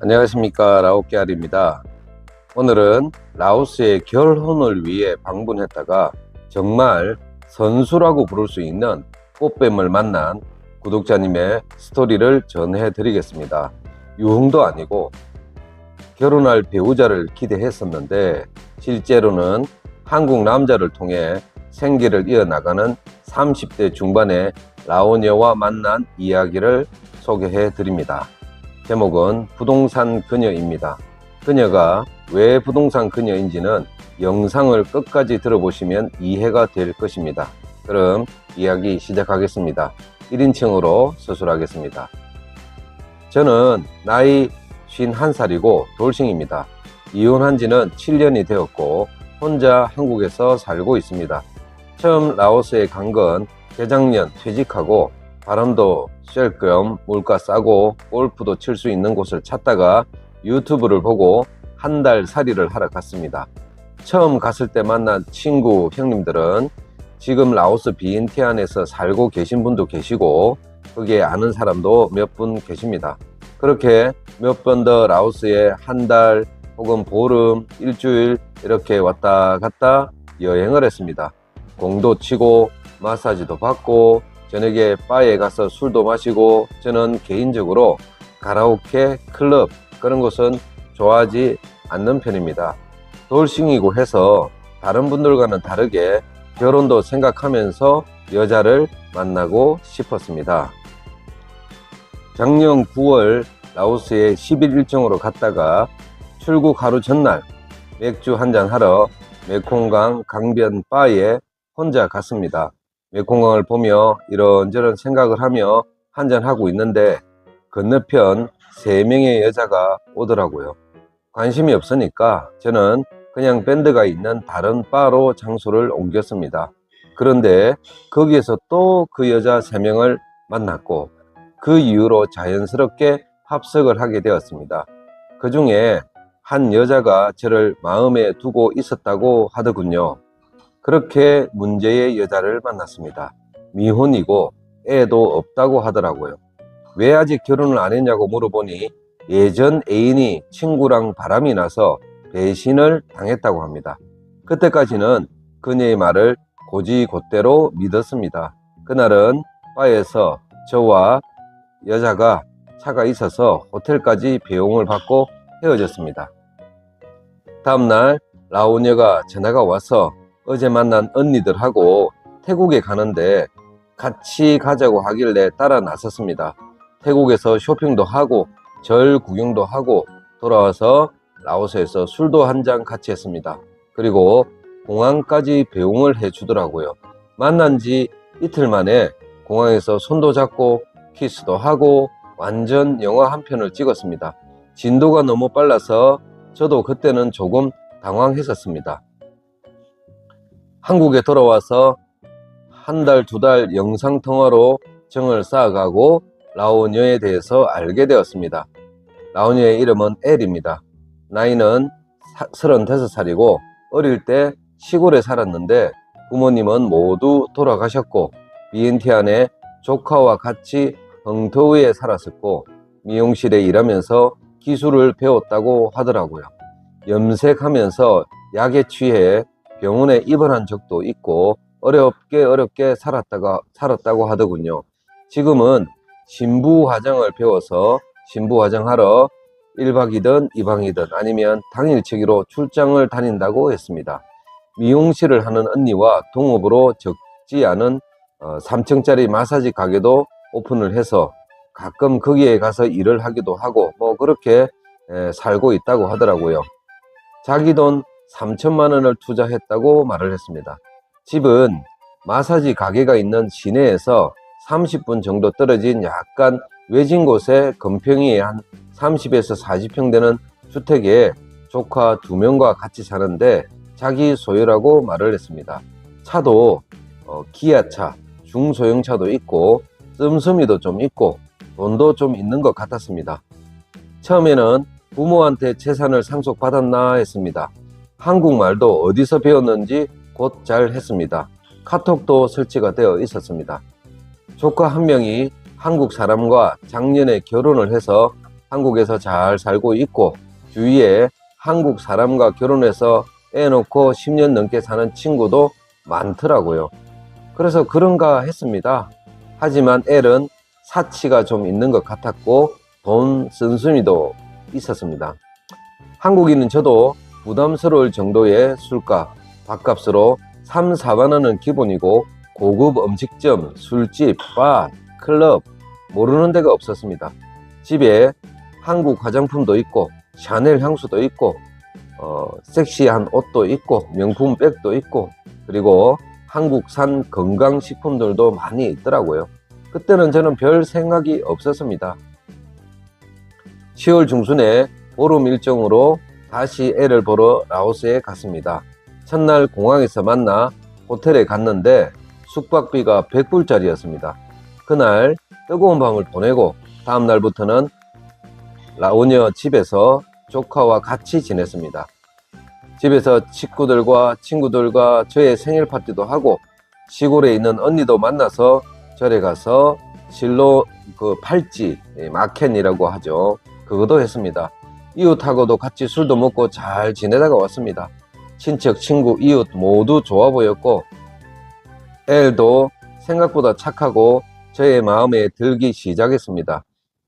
안녕하십니까, 라오케알입니다. 오늘은 라오스의 결혼을 위해 방문했다가 정말 선수라고 부를 수 있는 꽃뱀을 만난 구독자님의 스토리를 전해 드리겠습니다. 유흥도 아니고 결혼할 배우자를 기대했었는데 실제로는 한국 남자를 통해 생계를 이어나가는 30대 중반의 라오녀와 만난 이야기를 소개해 드립니다. 제목은 부동산 그녀입니다. 그녀가 왜 부동산 그녀인지는 영상을 끝까지 들어보시면 이해가 될 것입니다. 그럼 이야기 시작하겠습니다. 1인칭으로 서술하겠습니다. 저는 나이 51살이고 돌싱입니다. 이혼한 지는 7년이 되었고 혼자 한국에서 살고 있습니다. 처음 라오스에 간 건 재작년 퇴직하고 바람도 쐴 겸 물가 싸고 골프도 칠 수 있는 곳을 찾다가 유튜브를 보고 한 달 살이를 하러 갔습니다. 처음 갔을 때 만난 친구 형님들은 지금 라오스 비엔티안에서 살고 계신 분도 계시고 거기에 아는 사람도 몇 분 계십니다. 그렇게 몇 번 더 라오스에 한 달 혹은 보름, 일주일 이렇게 왔다 갔다 여행을 했습니다. 공도 치고 마사지도 받고 저녁에 바에 가서 술도 마시고 저는 개인적으로 카라오케, 클럽 그런 곳은 좋아하지 않는 편입니다. 돌싱이고 해서 다른 분들과는 다르게 결혼도 생각하면서 여자를 만나고 싶었습니다. 작년 9월 라오스에 10일 일정으로 갔다가 출국 하루 전날 맥주 한잔 하러 메콩강 강변 바에 혼자 갔습니다. 메콩강을 보며 이런저런 생각을 하며 한잔하고 있는데 건너편 3명의 여자가 오더라고요. 관심이 없으니까 저는 그냥 밴드가 있는 다른 바로 장소를 옮겼습니다. 그런데 거기에서 또 그 여자 3명을 만났고 그 이후로 자연스럽게 합석을 하게 되었습니다. 그 중에 한 여자가 저를 마음에 두고 있었다고 하더군요. 그렇게 문제의 여자를 만났습니다. 미혼이고 애도 없다고 하더라고요. 왜 아직 결혼을 안 했냐고 물어보니 예전 애인이 친구랑 바람이 나서 배신을 당했다고 합니다. 그때까지는 그녀의 말을 곧이곧대로 믿었습니다. 그날은 바에서 저와 여자가 차가 있어서 호텔까지 배웅을 받고 헤어졌습니다. 다음날 라오녀가 전화가 와서 어제 만난 언니들하고 태국에 가는데 같이 가자고 하길래 따라 나섰습니다. 태국에서 쇼핑도 하고 절 구경도 하고 돌아와서 라오스에서 술도 한 잔 같이 했습니다. 그리고 공항까지 배웅을 해주더라고요. 만난 지 이틀 만에 공항에서 손도 잡고 키스도 하고 완전 영화 한 편을 찍었습니다. 진도가 너무 빨라서 저도 그때는 조금 당황했었습니다. 한국에 돌아와서 한 달, 2달 영상통화로 정을 쌓아가고 라오녀에 대해서 알게 되었습니다. 라오녀의 이름은 엘입니다. 나이는 35살이고 어릴 때 시골에 살았는데 부모님은 모두 돌아가셨고 비엔티안에 조카와 같이 헝터우에 살았었고 미용실에 일하면서 기술을 배웠다고 하더라고요. 염색하면서 약에 취해 병원에 입원한 적도 있고 어렵게 살았다고 하더군요. 지금은 신부 화장을 배워서 신부 화장하러 1박이든 2박이든 아니면 당일치기로 출장을 다닌다고 했습니다. 미용실을 하는 언니와 동업으로 적지 않은 3층짜리 마사지 가게도 오픈을 해서 가끔 거기에 가서 일을 하기도 하고 그렇게 살고 있다고 하더라고요. 자기 돈 3천만 원을 투자했다고 말을 했습니다. 집은 마사지 가게가 있는 시내에서 30분 정도 떨어진 약간 외진 곳에 건평이 한 30에서 40평 되는 주택에 조카 2명과 같이 사는데 자기 소유라고 말을 했습니다. 차도 기아차, 중소형차도 있고 씀씀이도 좀 있고 돈도 좀 있는 것 같았습니다. 처음에는 부모한테 재산을 상속받았나 했습니다. 한국말도 어디서 배웠는지 곧 잘 했습니다. 카톡도 설치가 되어 있었습니다. 조카 한 명이 한국 사람과 작년에 결혼을 해서 한국에서 잘 살고 있고 주위에 한국 사람과 결혼해서 애 놓고 10년 넘게 사는 친구도 많더라고요. 그래서 그런가 했습니다. 하지만 L은 사치가 좀 있는 것 같았고 돈 쓴수미도 있었습니다. 한국인은 저도 부담스러울 정도의 술값, 밥값으로 3, 4만 원은 기본이고 고급 음식점, 술집, 바, 클럽 모르는 데가 없었습니다. 집에 한국 화장품도 있고 샤넬 향수도 있고 섹시한 옷도 있고 명품 백도 있고 그리고 한국산 건강식품들도 많이 있더라고요. 그때는 저는 별 생각이 없었습니다. 10월 중순에 보름 일정으로 다시 애를 보러 라오스에 갔습니다. 첫날 공항에서 만나 호텔에 갔는데 숙박비가 100불짜리였습니다. 그날 뜨거운 밤을 보내고 다음 날부터는 라오녀 집에서 조카와 같이 지냈습니다. 집에서 식구들과 친구들과 저의 생일 파티도 하고 시골에 있는 언니도 만나서 절에 가서 실로 팔찌, 마켓이라고 하죠. 그것도 했습니다. 이웃하고도 같이 술도 먹고 잘 지내다가 왔습니다. 친척, 친구, 이웃 모두 좋아 보였고 엘도 생각보다 착하고 저의 마음에 들기 시작했습니다.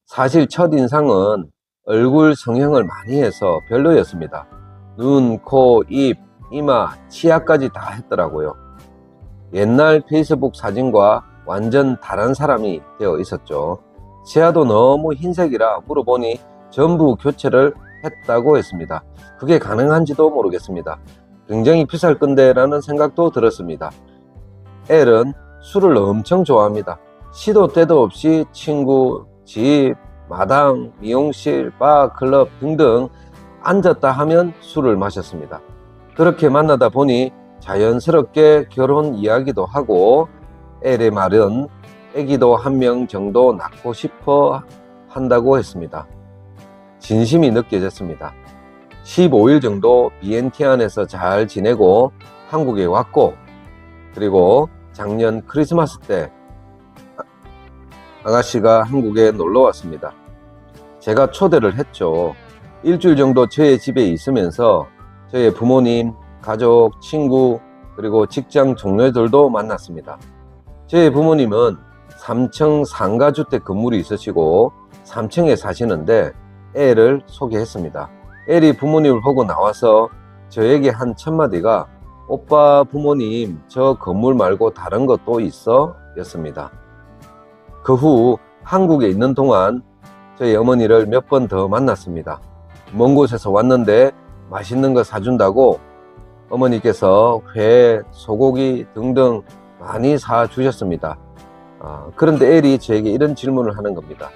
사실 첫인상은 얼굴 성형을 많이 해서 별로였습니다. 눈, 코, 입, 이마, 치아까지 다 했더라고요. 옛날 페이스북 사진과 완전 다른 사람이 되어 있었죠. 치아도 너무 흰색이라 물어보니 전부 교체를 했다고 했습니다. 그게 가능한지도 모르겠습니다. 굉장히 비쌀 건데 라는 생각도 들었습니다. 엘은 술을 엄청 좋아합니다. 시도 때도 없이 친구, 집, 마당, 미용실, 바, 클럽 등등 앉았다 하면 술을 마셨습니다. 그렇게 만나다 보니 자연스럽게 결혼 이야기도 하고 엘의 말은 아기도 한 명 정도 낳고 싶어 한다고 했습니다. 진심이 느껴졌습니다. 15일 정도 비엔티안에서 잘 지내고 한국에 왔고 그리고 작년 크리스마스 때 아가씨가 한국에 놀러 왔습니다. 제가 초대를 했죠. 일주일 정도 저의 집에 있으면서 저의 부모님, 가족, 친구 그리고 직장 동료들도 만났습니다. 저의 부모님은 3층 상가주택 건물이 있으시고 3층에 사시는데 엘을 소개했습니다. 엘이 부모님을 보고 나와서 저에게 한 첫마디가 오빠 부모님 저 건물 말고 다른 것도 있어? 였습니다. 그 후 한국에 있는 동안 저희 어머니를 몇 번 더 만났습니다. 먼 곳에서 왔는데 맛있는 거 사준다고 어머니께서 회, 소고기 등등 많이 사주셨습니다. 그런데 엘이 저에게 이런 질문을 하는 겁니다.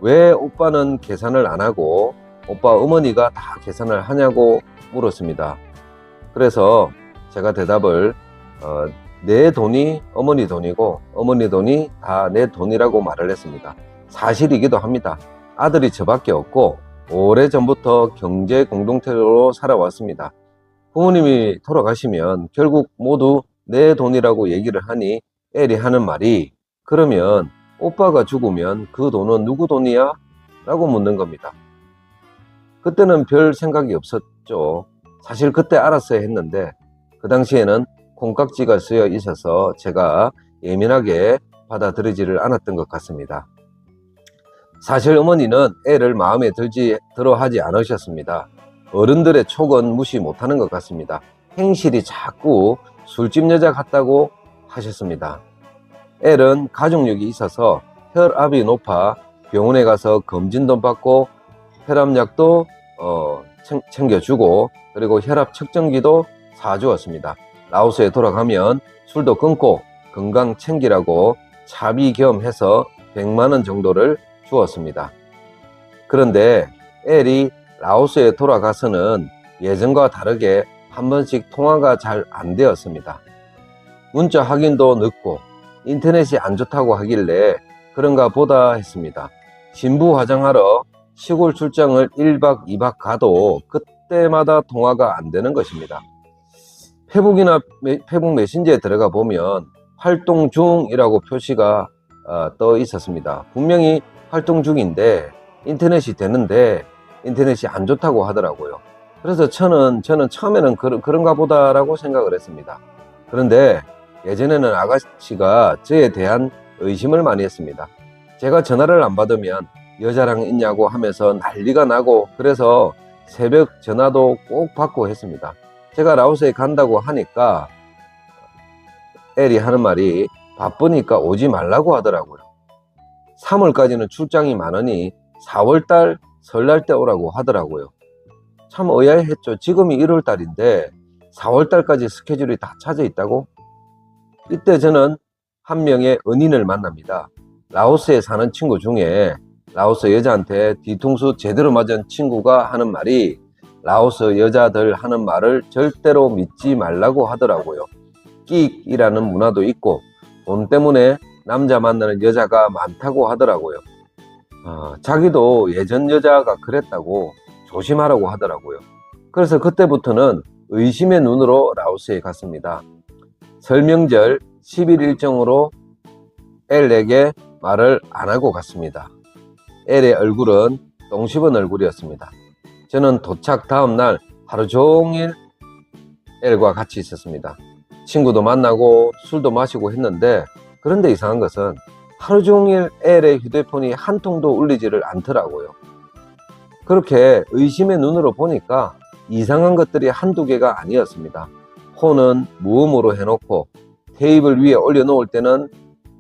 왜 오빠는 계산을 안 하고 오빠 어머니가 다 계산을 하냐고 물었습니다. 그래서 제가 대답을 내 돈이 어머니 돈이고 어머니 돈이 다 내 돈이라고 말을 했습니다. 사실이기도 합니다. 아들이 저밖에 없고 오래전부터 경제 공동체로 살아왔습니다. 부모님이 돌아가시면 결국 모두 내 돈이라고 얘기를 하니 엘이 하는 말이 그러면 오빠가 죽으면 그 돈은 누구 돈이야? 라고 묻는 겁니다. 그때는 별 생각이 없었죠. 사실 그때 알았어야 했는데 그 당시에는 콩깍지가 쓰여 있어서 제가 예민하게 받아들이지를 않았던 것 같습니다. 사실 어머니는 애를 마음에 들어 하지 않으셨습니다. 어른들의 촉은 무시 못하는 것 같습니다. 행실이 자꾸 술집 여자 같다고 하셨습니다. 엘은 가족력이 있어서 혈압이 높아 병원에 가서 검진도 받고 혈압약도 챙겨주고 그리고 혈압 측정기도 사주었습니다. 라오스에 돌아가면 술도 끊고 건강 챙기라고 차비 겸 해서 100만 원 정도를 주었습니다. 그런데 엘이 라오스에 돌아가서는 예전과 다르게 한 번씩 통화가 잘 안 되었습니다. 문자 확인도 늦고 인터넷이 안 좋다고 하길래 그런가 보다 했습니다. 신부 화장하러 시골 출장을 1박 2박 가도 그때마다 통화가 안 되는 것입니다. 페북 메신저에 들어가 보면 활동 중이라고 표시가 떠 있었습니다. 분명히 활동 중인데 인터넷이 되는데 인터넷이 안 좋다고 하더라고요. 그래서 저는 처음에는 그런가 보다라고 생각을 했습니다. 그런데 예전에는 아가씨가 저에 대한 의심을 많이 했습니다. 제가 전화를 안 받으면 여자랑 있냐고 하면서 난리가 나고, 그래서 새벽 전화도 꼭 받고 했습니다. 제가 라오스에 간다고 하니까 엘이 하는 말이 바쁘니까 오지 말라고 하더라고요. 3월까지는 출장이 많으니 4월달 설날 때 오라고 하더라고요. 참 의아했죠. 지금이 1월달인데 4월달까지 스케줄이 다 차져 있다고? 이때 저는 한 명의 은인을 만납니다. 라오스에 사는 친구 중에 라오스 여자한테 뒤통수 제대로 맞은 친구가 하는 말이, 라오스 여자들 하는 말을 절대로 믿지 말라고 하더라고요. 끽이라는 문화도 있고 돈 때문에 남자 만나는 여자가 많다고 하더라고요. 자기도 예전 여자가 그랬다고 조심하라고 하더라고요. 그래서 그때부터는 의심의 눈으로 라오스에 갔습니다. 설명절 10일 일정으로 엘에게 말을 안 하고 갔습니다. 엘의 얼굴은 똥 씹은 얼굴이었습니다. 저는 도착 다음 날 하루 종일 엘과 같이 있었습니다. 친구도 만나고 술도 마시고 했는데, 그런데 이상한 것은 하루 종일 엘의 휴대폰이 한 통도 울리지를 않더라고요. 그렇게 의심의 눈으로 보니까 이상한 것들이 한두 개가 아니었습니다. 폰은 무음으로 해놓고 테이블 위에 올려놓을 때는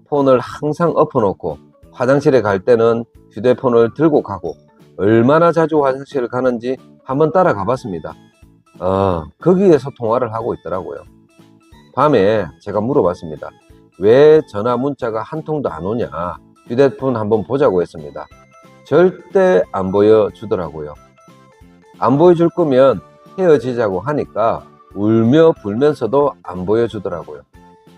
폰을 항상 엎어놓고 화장실에 갈 때는 휴대폰을 들고 가고, 얼마나 자주 화장실을 가는지 한번 따라가 봤습니다. 거기에서 통화를 하고 있더라고요. 밤에 제가 물어봤습니다. 왜 전화 문자가 한 통도 안 오냐, 휴대폰 한번 보자고 했습니다. 절대 안 보여주더라고요. 안 보여줄 거면 헤어지자고 하니까 울며 불면서도 안 보여주더라고요.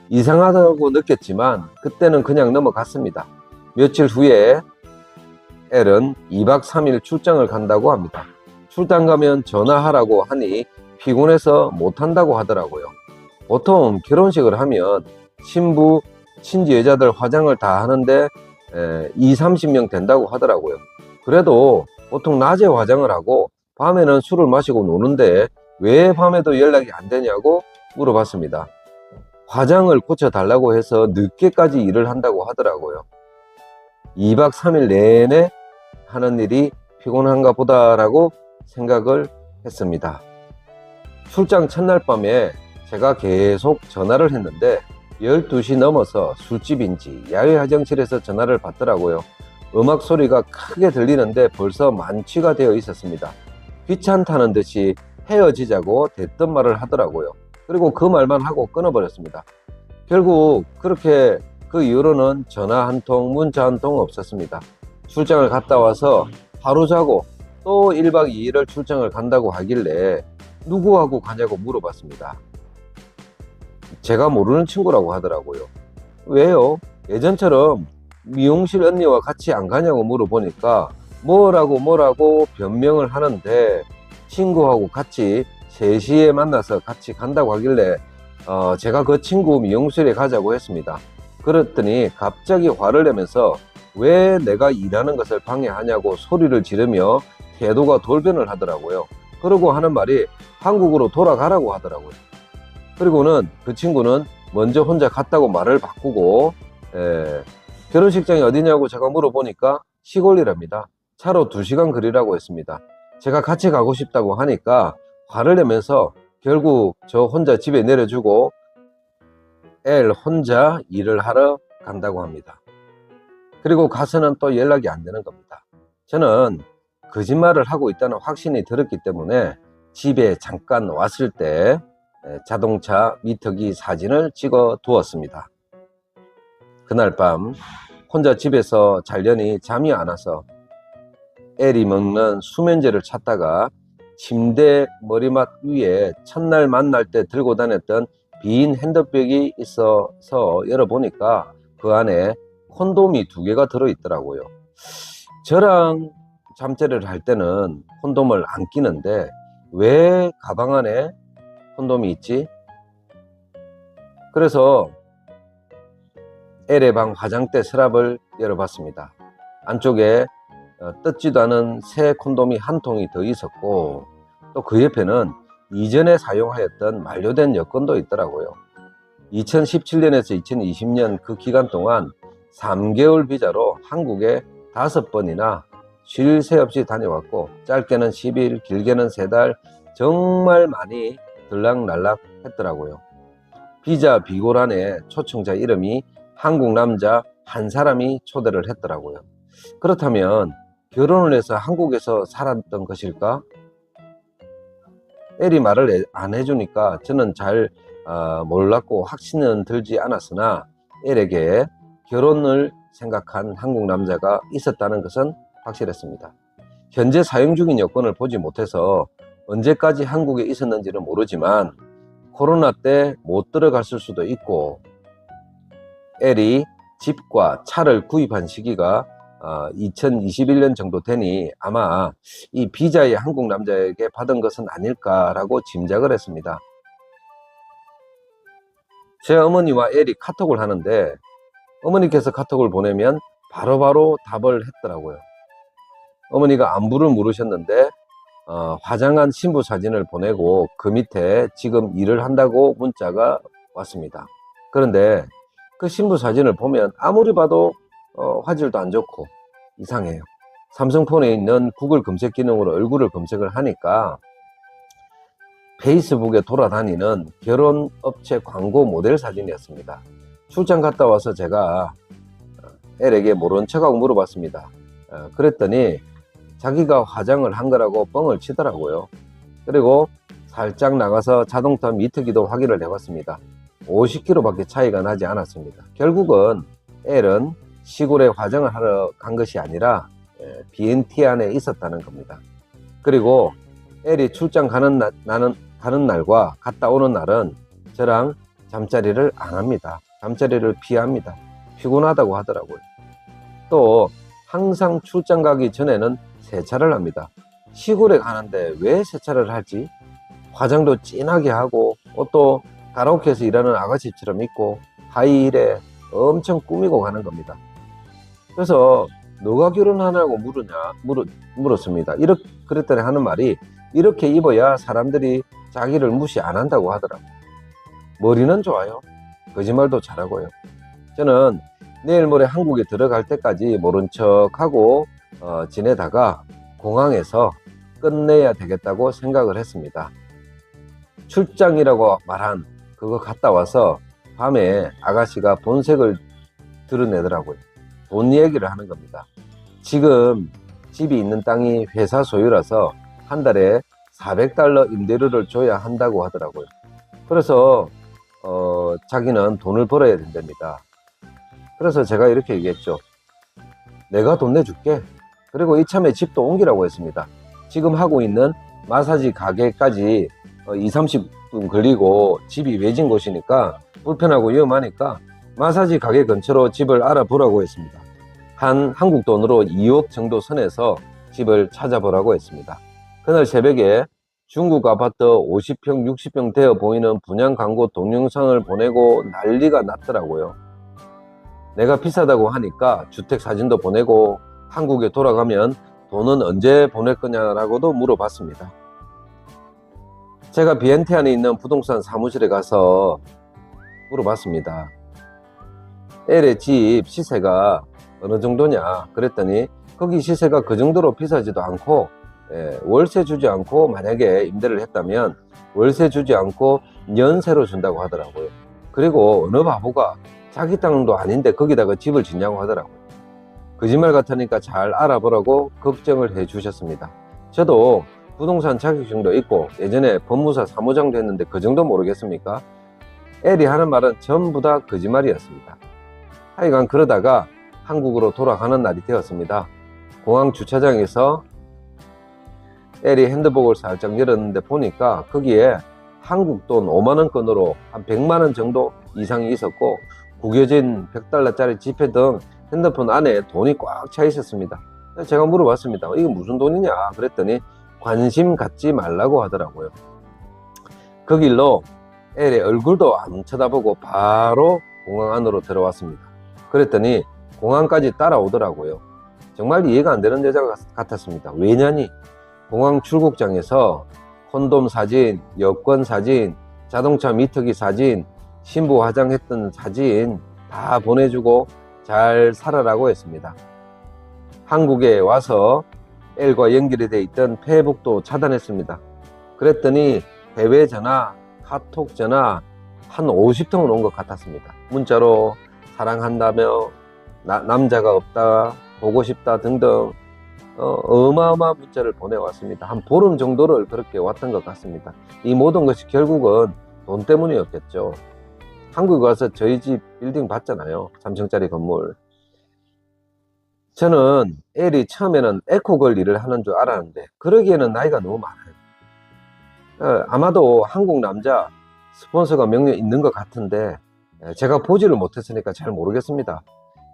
이상하다고 느꼈지만 그때는 그냥 넘어갔습니다. 며칠 후에 엘은 2박 3일 출장을 간다고 합니다. 출장 가면 전화하라고 하니 피곤해서 못한다고 하더라고요. 보통 결혼식을 하면 신부, 친지 여자들 화장을 다 하는데 20-30명 된다고 하더라고요. 그래도 보통 낮에 화장을 하고 밤에는 술을 마시고 노는데 왜 밤에도 연락이 안 되냐고 물어봤습니다. 화장을 고쳐달라고 해서 늦게까지 일을 한다고 하더라고요. 2박 3일 내내 하는 일이 피곤한가 보다라고 생각을 했습니다. 출장 첫날 밤에 제가 계속 전화를 했는데 12시 넘어서 술집인지 야외 화장실에서 전화를 받더라고요. 음악 소리가 크게 들리는데 벌써 만취가 되어 있었습니다. 귀찮다는 듯이 헤어지자고 됐던 말을 하더라고요. 그리고 그 말만 하고 끊어버렸습니다. 결국 그렇게 그 이후로는 전화 한 통, 문자 한 통 없었습니다. 출장을 갔다 와서 하루 자고 또 1박 2일을 출장을 간다고 하길래 누구하고 가냐고 물어봤습니다. 제가 모르는 친구라고 하더라고요. 왜요? 예전처럼 미용실 언니와 같이 안 가냐고 물어보니까 뭐라고 변명을 하는데, 친구하고 같이 3시에 만나서 같이 간다고 하길래 제가 그 친구 미용실에 가자고 했습니다. 그랬더니 갑자기 화를 내면서 왜 내가 일하는 것을 방해하냐고 소리를 지르며 태도가 돌변을 하더라고요. 그러고 하는 말이 한국으로 돌아가라고 하더라고요. 그리고는 그 친구는 먼저 혼자 갔다고 말을 바꾸고, 결혼식장이 어디냐고 제가 물어보니까 시골이랍니다. 차로 2시간 거리라고 했습니다. 제가 같이 가고 싶다고 하니까 화를 내면서 결국 저 혼자 집에 내려주고 엘 혼자 일을 하러 간다고 합니다. 그리고 가서는 또 연락이 안 되는 겁니다. 저는 거짓말을 하고 있다는 확신이 들었기 때문에 집에 잠깐 왔을 때 자동차 미터기 사진을 찍어 두었습니다. 그날 밤 혼자 집에서 자려니 잠이 안 와서 엘이 먹는 수면제를 찾다가 침대 머리맡 위에 첫날 만날 때 들고 다녔던 빈 핸드백이 있어서 열어보니까 그 안에 콘돔이 2개가 들어있더라고요. 저랑 잠자리를 할 때는 콘돔을 안 끼는데 왜 가방 안에 콘돔이 있지? 그래서 엘의 방 화장대 서랍을 열어봤습니다. 안쪽에 뜯지도 않은 새 콘돔이 한 통이 더 있었고, 또 그 옆에는 이전에 사용하였던 만료된 여권도 있더라고요. 2017년에서 2020년 그 기간 동안 3개월 비자로 한국에 5번이나 쉴 새 없이 다녀왔고, 짧게는 10일, 길게는 3달, 정말 많이 들락날락 했더라고요. 비자 비고란에 초청자 이름이 한국 남자 한 사람이 초대를 했더라고요. 그렇다면 결혼을 해서 한국에서 살았던 것일까? 엘이 말을 안 해주니까 저는 잘 몰랐고 확신은 들지 않았으나, 엘에게 결혼을 생각한 한국 남자가 있었다는 것은 확실했습니다. 현재 사용 중인 여권을 보지 못해서 언제까지 한국에 있었는지는 모르지만 코로나 때 못 들어갔을 수도 있고, 엘이 집과 차를 구입한 시기가 2021년 정도 되니 아마 이 비자의 한국 남자에게 받은 것은 아닐까라고 짐작을 했습니다. 제 어머니와 엘이 카톡을 하는데, 어머니께서 카톡을 보내면 바로바로 답을 했더라고요. 어머니가 안부를 물으셨는데 화장한 신부 사진을 보내고 그 밑에 지금 일을 한다고 문자가 왔습니다. 그런데 그 신부 사진을 보면 아무리 봐도 화질도 안 좋고 이상해요. 삼성폰에 있는 구글 검색 기능으로 얼굴을 검색을 하니까 페이스북에 돌아다니는 결혼업체 광고 모델 사진이었습니다. 출장 갔다 와서 제가 엘에게 모른 척하고 물어봤습니다. 그랬더니 자기가 화장을 한 거라고 뻥을 치더라고요. 그리고 살짝 나가서 자동차 미터기도 확인을 해봤습니다. 50km 밖에 차이가 나지 않았습니다. 결국은 엘은 시골에 화장을 하러 간 것이 아니라 BNT 안에 있었다는 겁니다. 그리고 엘이 출장 가는 날과 갔다 오는 날은 저랑 잠자리를 안 합니다. 잠자리를 피합니다. 피곤하다고 하더라고요. 또 항상 출장 가기 전에는 세차를 합니다. 시골에 가는데 왜 세차를 할지? 화장도 진하게 하고 옷도 가라오케에서 일하는 아가씨처럼 입고 하이힐에 엄청 꾸미고 가는 겁니다. 그래서 너가 결혼하냐고 물었습니다. 그랬더니 하는 말이, 이렇게 입어야 사람들이 자기를 무시 안 한다고 하더라고요. 머리는 좋아요. 거짓말도 잘하고요. 저는 내일 모레 한국에 들어갈 때까지 모른 척하고 지내다가 공항에서 끝내야 되겠다고 생각을 했습니다. 출장이라고 말한 그거 갔다 와서 밤에 아가씨가 본색을 드러내더라고요. 돈 얘기를 하는 겁니다. 지금 집이 있는 땅이 회사 소유라서 한 달에 $400 임대료를 줘야 한다고 하더라고요. 그래서 자기는 돈을 벌어야 된답니다. 그래서 제가 이렇게 얘기했죠. 내가 돈 내줄게. 그리고 이참에 집도 옮기라고 했습니다. 지금 하고 있는 마사지 가게까지 20-30분 걸리고 집이 외진 곳이니까 불편하고 위험하니까 마사지 가게 근처로 집을 알아보라고 했습니다. 한국 돈으로 2억 정도 선에서 집을 찾아보라고 했습니다. 그날 새벽에 중국 아파트 50평, 60평 되어 보이는 분양 광고 동영상을 보내고 난리가 났더라고요. 내가 비싸다고 하니까 주택 사진도 보내고 한국에 돌아가면 돈은 언제 보낼 거냐라고도 물어봤습니다. 제가 BNT 안에 있는 부동산 사무실에 가서 물어봤습니다. 엘의 집 시세가 어느 정도냐 그랬더니 거기 시세가 그 정도로 비싸지도 않고 월세 주지 않고 만약에 임대를 했다면 월세 주지 않고 연세로 준다고 하더라고요. 그리고 어느 바보가 자기 땅도 아닌데 거기다가 집을 짓냐고 하더라고요. 거짓말 같으니까 잘 알아보라고 걱정을 해 주셨습니다. 저도 부동산 자격증도 있고 예전에 법무사 사무장도 했는데 그 정도 모르겠습니까? 엘이 하는 말은 전부 다 거짓말이었습니다. 하여간 그러다가 한국으로 돌아가는 날이 되었습니다. 공항 주차장에서 엘이 핸드복을 살짝 열었는데 보니까 거기에 한국 돈 5만원권으로 한 100만원 정도 이상이 있었고 구겨진 $100짜리 지폐 등 핸드폰 안에 돈이 꽉 차 있었습니다. 제가 물어봤습니다. 이게 무슨 돈이냐 그랬더니 관심 갖지 말라고 하더라고요. 그 길로 엘의 얼굴도 안 쳐다보고 바로 공항 안으로 들어왔습니다. 그랬더니 공항까지 따라오더라고요. 정말 이해가 안 되는 여자 같았습니다. 왜냐니 공항 출국장에서 콘돔 사진, 여권 사진, 자동차 미터기 사진, 신부 화장했던 사진 다 보내주고 잘 살아라고 했습니다. 한국에 와서 L과 연결이 돼 있던 페이북도 차단했습니다. 그랬더니 해외 전화, 카톡 전화 한 50통은 온 것 같았습니다. 문자로 사랑한다며, 남자가 없다, 보고 싶다 등등 어마어마한 문자를 보내왔습니다. 한 보름 정도를 그렇게 왔던 것 같습니다. 이 모든 것이 결국은 돈 때문이었겠죠. 한국에 와서 저희 집 빌딩 봤잖아요. 3층짜리 건물. 저는 L이 처음에는 에코걸 일을 하는 줄 알았는데 그러기에는 나이가 너무 많아요. 아마도 한국 남자 스폰서가 몇 명 있는 것 같은데 제가 보지를 못했으니까 잘 모르겠습니다.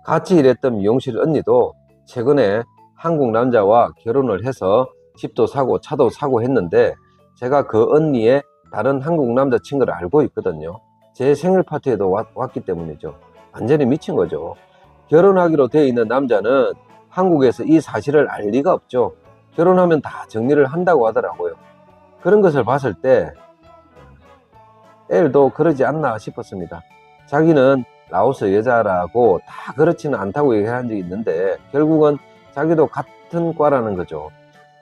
같이 일했던 미용실 언니도 최근에 한국 남자와 결혼을 해서 집도 사고 차도 사고 했는데 제가 그 언니의 다른 한국 남자 친구를 알고 있거든요. 제 생일 파티에도 왔기 때문이죠. 완전히 미친 거죠. 결혼하기로 되어 있는 남자는 한국에서 이 사실을 알 리가 없죠. 결혼하면 다 정리를 한다고 하더라고요. 그런 것을 봤을 때 L도 그러지 않나 싶었습니다. 자기는 라오스 여자라고 다 그렇지는 않다고 얘기한 적이 있는데 결국은 자기도 같은 과라는 거죠.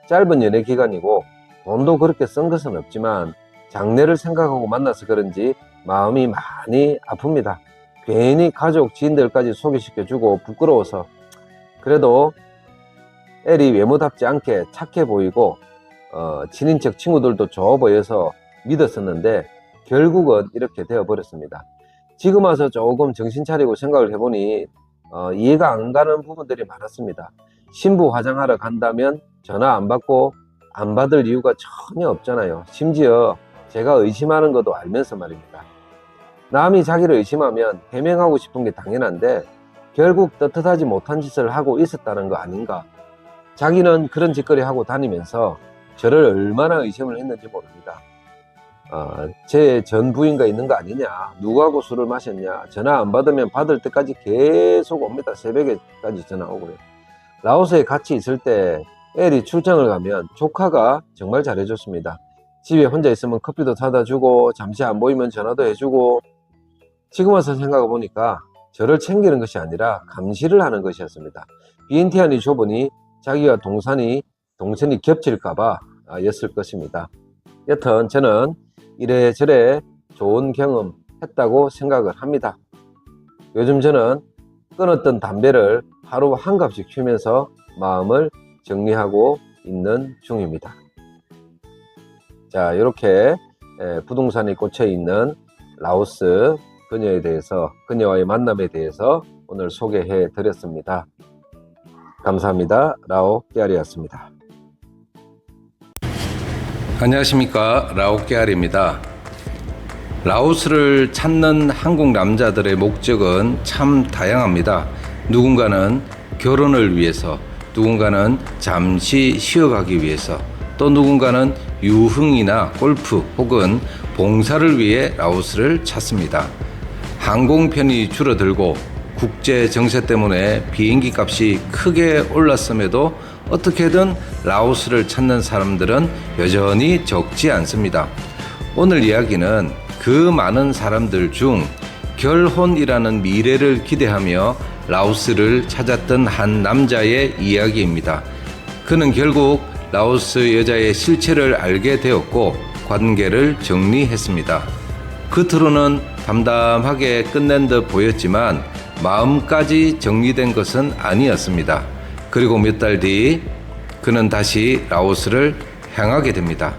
짧은 연애 기간이고 돈도 그렇게 쓴 것은 없지만 장래를 생각하고 만나서 그런지 마음이 많이 아픕니다. 괜히 가족, 지인들까지 소개시켜주고 부끄러워서. 그래도 L이 외모답지 않게 착해 보이고 친인척 친구들도 좋아 보여서 믿었었는데 결국은 이렇게 되어버렸습니다. 지금 와서 조금 정신 차리고 생각을 해보니 이해가 안 가는 부분들이 많았습니다. 신부 화장하러 간다면 전화 안 받고 안 받을 이유가 전혀 없잖아요. 심지어 제가 의심하는 것도 알면서 말입니다. 남이 자기를 의심하면 해명하고 싶은 게 당연한데 결국 떳떳하지 못한 짓을 하고 있었다는 거 아닌가. 자기는 그런 짓거리 하고 다니면서 저를 얼마나 의심을 했는지 모릅니다. 제 전 부인과 있는 거 아니냐, 누구하고 술을 마셨냐, 전화 안 받으면 받을 때까지 계속 옵니다. 새벽에까지 전화 오고요. 라오스에 같이 있을 때 L이 출장을 가면 조카가 정말 잘해줬습니다. 집에 혼자 있으면 커피도 사다 주고 잠시 안 보이면 전화도 해주고. 지금 와서 생각해 보니까 저를 챙기는 것이 아니라 감시를 하는 것이었습니다. 비엔티안이 좁으니 자기와 동선이 겹칠까봐 였을 것입니다. 여튼 저는 이래저래 좋은 경험 했다고 생각을 합니다. 요즘 저는 끊었던 담배를 하루 한 갑씩 피우면서 마음을 정리하고 있는 중입니다. 자, 이렇게 부동산이 꽂혀 있는 라오스 그녀와의 만남에 대해서 오늘 소개해 드렸습니다. 감사합니다. 라오 깨알이었습니다. 안녕하십니까, 라오 깨알입니다. 라오스를 찾는 한국 남자들의 목적은 참 다양합니다. 누군가는 결혼을 위해서, 누군가는 잠시 쉬어가기 위해서, 또 누군가는 유흥이나 골프 혹은 봉사를 위해 라오스를 찾습니다. 항공편이 줄어들고 국제 정세 때문에 비행기 값이 크게 올랐음에도 어떻게든 라오스를 찾는 사람들은 여전히 적지 않습니다. 오늘 이야기는 그 많은 사람들 중 결혼이라는 미래를 기대하며 라오스를 찾았던 한 남자의 이야기입니다. 그는 결국 라오스 여자의 실체를 알게 되었고 관계를 정리했습니다. 겉으로는 담담하게 끝낸 듯 보였지만 마음까지 정리된 것은 아니었습니다. 그리고 몇 달 뒤 그는 다시 라오스를 향하게 됩니다.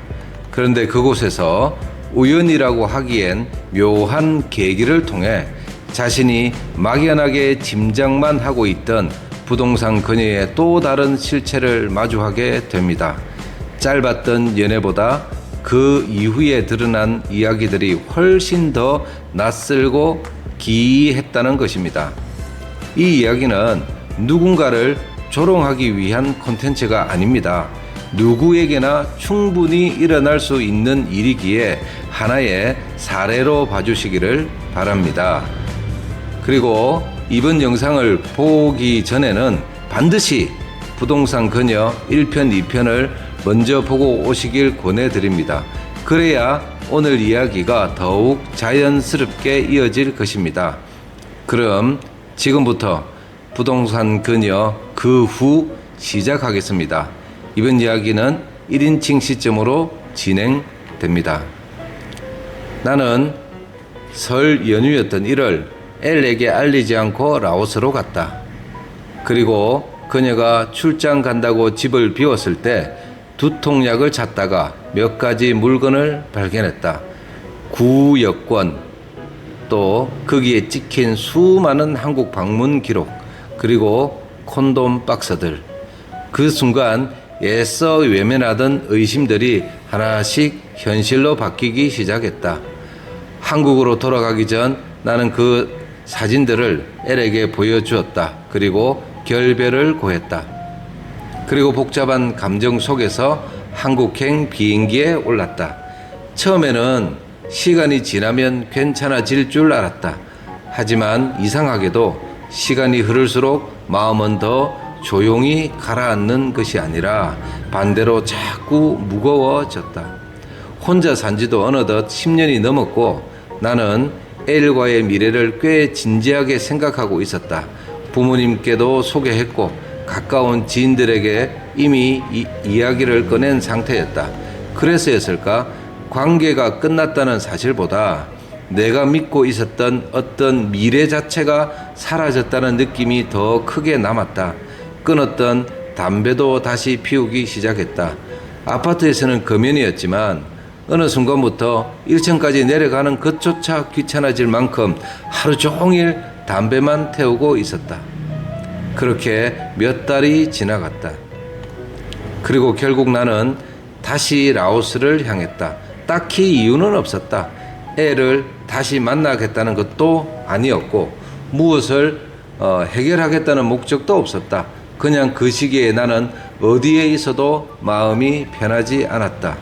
그런데 그곳에서 우연이라고 하기엔 묘한 계기를 통해 자신이 막연하게 짐작만 하고 있던 부동산 그녀의 또 다른 실체를 마주하게 됩니다. 짧았던 연애보다 그 이후에 드러난 이야기들이 훨씬 더 낯설고 기이했다는 것입니다. 이 이야기는 누군가를 조롱하기 위한 콘텐츠가 아닙니다. 누구에게나 충분히 일어날 수 있는 일이기에 하나의 사례로 봐주시기를 바랍니다. 그리고 이번 영상을 보기 전에는 반드시 부동산 그녀 1편, 2편을 먼저 보고 오시길 권해드립니다. 그래야 오늘 이야기가 더욱 자연스럽게 이어질 것입니다. 그럼 지금부터 부동산 그녀 그 후 시작하겠습니다. 이번 이야기는 1인칭 시점으로 진행됩니다. 나는 설 연휴였던 1월 엘에게 알리지 않고 라오스로 갔다. 그리고 그녀가 출장 간다고 집을 비웠을 때 두통약을 찾다가 몇 가지 물건을 발견했다. 구여권, 또 거기에 찍힌 수많은 한국 방문 기록, 그리고 콘돔 박스들. 그 순간 애써 외면하던 의심들이 하나씩 현실로 바뀌기 시작했다. 한국으로 돌아가기 전 나는 그 사진들을 엘에게 보여주었다. 그리고 결별을 고했다. 그리고 복잡한 감정 속에서 한국행 비행기에 올랐다. 처음에는 시간이 지나면 괜찮아질 줄 알았다. 하지만 이상하게도 시간이 흐를수록 마음은 더 조용히 가라앉는 것이 아니라 반대로 자꾸 무거워졌다. 혼자 산 지도 어느덧 10년이 넘었고 나는 엘과의 미래를 꽤 진지하게 생각하고 있었다. 부모님께도 소개했고 가까운 지인들에게 이미 이야기를 꺼낸 상태였다. 그래서였을까? 관계가 끝났다는 사실보다 내가 믿고 있었던 어떤 미래 자체가 사라졌다는 느낌이 더 크게 남았다. 끊었던 담배도 다시 피우기 시작했다. 아파트에서는 금연이었지만 어느 순간부터 1층까지 내려가는 것조차 귀찮아질 만큼 하루 종일 담배만 태우고 있었다. 그렇게 몇 달이 지나갔다. 그리고 결국 나는 다시 라오스를 향했다. 딱히 이유는 없었다. 애를 다시 만나겠다는 것도 아니었고 무엇을 해결하겠다는 목적도 없었다. 그냥 그 시기에 나는 어디에 있어도 마음이 편하지 않았다.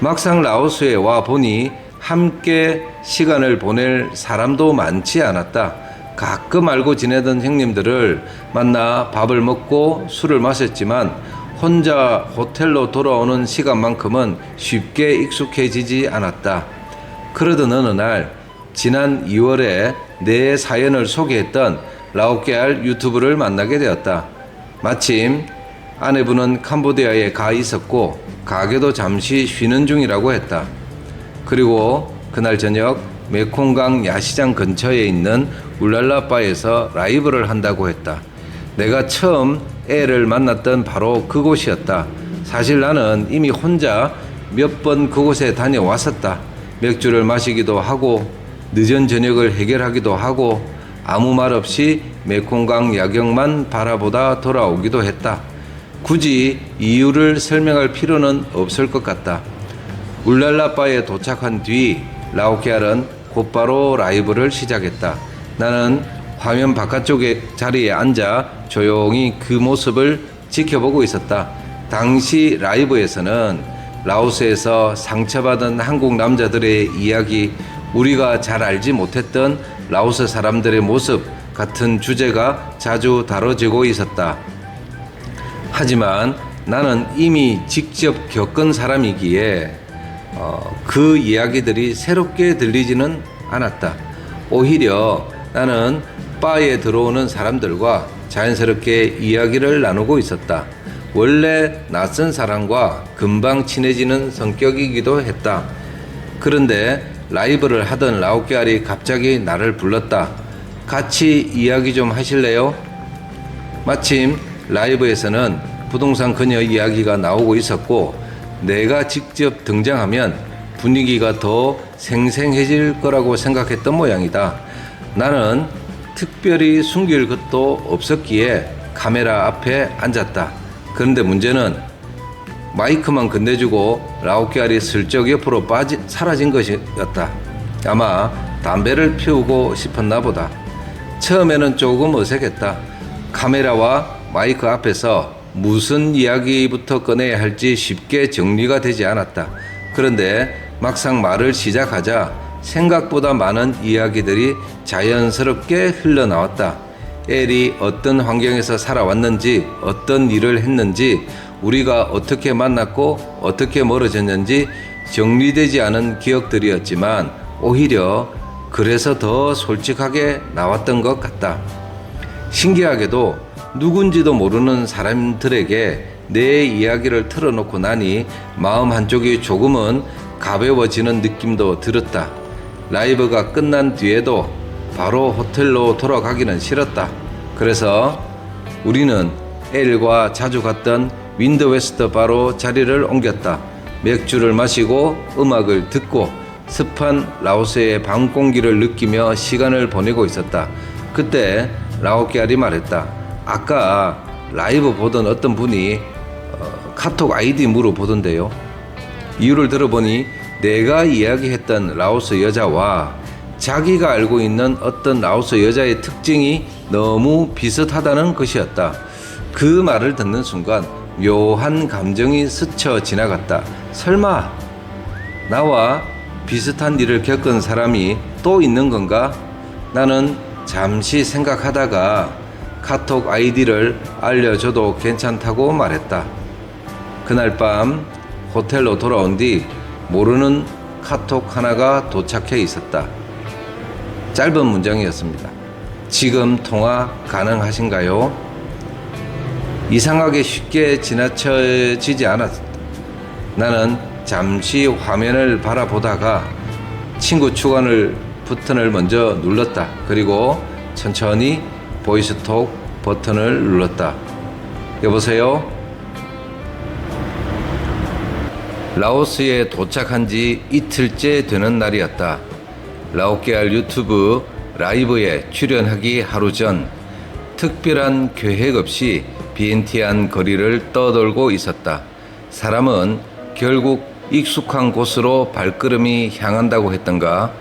막상 라오스에 와 보니 함께 시간을 보낼 사람도 많지 않았다. 가끔 알고 지내던 형님들을 만나 밥을 먹고 술을 마셨지만 혼자 호텔로 돌아오는 시간만큼은 쉽게 익숙해지지 않았다. 그러던 어느 날 지난 2월에 내 사연을 소개했던 라오케알 유튜브를 만나게 되었다. 마침 아내분은 캄보디아에 가 있었고 가게도 잠시 쉬는 중이라고 했다. 그리고 그날 저녁 메콩강 야시장 근처에 있는 울랄라바에서 라이브를 한다고 했다. 내가 처음 애를 만났던 바로 그곳이었다. 사실 나는 이미 혼자 몇 번 그곳에 다녀왔었다. 맥주를 마시기도 하고 늦은 저녁을 해결하기도 하고 아무 말 없이 메콩강 야경만 바라보다 돌아오기도 했다. 굳이 이유를 설명할 필요는 없을 것 같다. 울랄라바에 도착한 뒤 라오케알은 곧바로 라이브를 시작했다. 나는 화면 바깥쪽에 자리에 앉아 조용히 그 모습을 지켜보고 있었다. 당시 라이브에서는 라오스에서 상처받은 한국 남자들의 이야기, 우리가 잘 알지 못했던 라오스 사람들의 모습 같은 주제가 자주 다뤄지고 있었다. 하지만 나는 이미 직접 겪은 사람이기에 그 이야기들이 새롭게 들리지는 않았다. 오히려 나는 바에 들어오는 사람들과 자연스럽게 이야기를 나누고 있었다. 원래 낯선 사람과 금방 친해지는 성격이기도 했다. 그런데 라이브를 하던 라오케알이 갑자기 나를 불렀다. 같이 이야기 좀 하실래요? 마침 라이브에서는 부동산 그녀 이야기가 나오고 있었고 내가 직접 등장하면 분위기가 더 생생해질 거라고 생각했던 모양이다. 나는 특별히 숨길 것도 없었기에 카메라 앞에 앉았다. 그런데 문제는 마이크만 건네주고 라오케알이 슬쩍 옆으로 사라진 것이었다. 아마 담배를 피우고 싶었나 보다. 처음에는 조금 어색했다. 카메라와 마이크 앞에서 무슨 이야기부터 꺼내야 할지 쉽게 정리가 되지 않았다. 그런데 막상 말을 시작하자 생각보다 많은 이야기들이 자연스럽게 흘러나왔다. 엘이 어떤 환경에서 살아왔는지, 어떤 일을 했는지, 우리가 어떻게 만났고 어떻게 멀어졌는지 정리되지 않은 기억들이었지만 오히려 그래서 더 솔직하게 나왔던 것 같다. 신기하게도 누군지도 모르는 사람들에게 내 이야기를 틀어놓고 나니 마음 한쪽이 조금은 가벼워지는 느낌도 들었다. 라이브가 끝난 뒤에도 바로 호텔로 돌아가기는 싫었다. 그래서 우리는 엘과 자주 갔던 윈드웨스트 바로 자리를 옮겼다. 맥주를 마시고 음악을 듣고 습한 라오스의 밤 공기를 느끼며 시간을 보내고 있었다. 그때 라오케알이 말했다. 아까 라이브 보던 어떤 분이 카톡 아이디 물어보던데요. 이유를 들어보니 내가 이야기했던 라오스 여자와 자기가 알고 있는 어떤 라오스 여자의 특징이 너무 비슷하다는 것이었다. 그 말을 듣는 순간 묘한 감정이 스쳐 지나갔다. 설마 나와 비슷한 일을 겪은 사람이 또 있는 건가? 나는 잠시 생각하다가 카톡 아이디를 알려줘도 괜찮다고 말했다. 그날 밤 호텔로 돌아온 뒤 모르는 카톡 하나가 도착해 있었다. 짧은 문장이었습니다. 지금 통화 가능하신가요? 이상하게 쉽게 지나쳐지지 않았다. 나는 잠시 화면을 바라보다가 친구 추가 버튼을 먼저 눌렀다. 그리고 천천히 보이스톡 버튼을 눌렀다. 여보세요? 라오스에 도착한 지 이틀째 되는 날이었다. 라오케알 유튜브 라이브에 출연하기 하루 전 특별한 계획 없이 비엔티안 거리를 떠돌고 있었다. 사람은 결국 익숙한 곳으로 발걸음이 향한다고 했던가.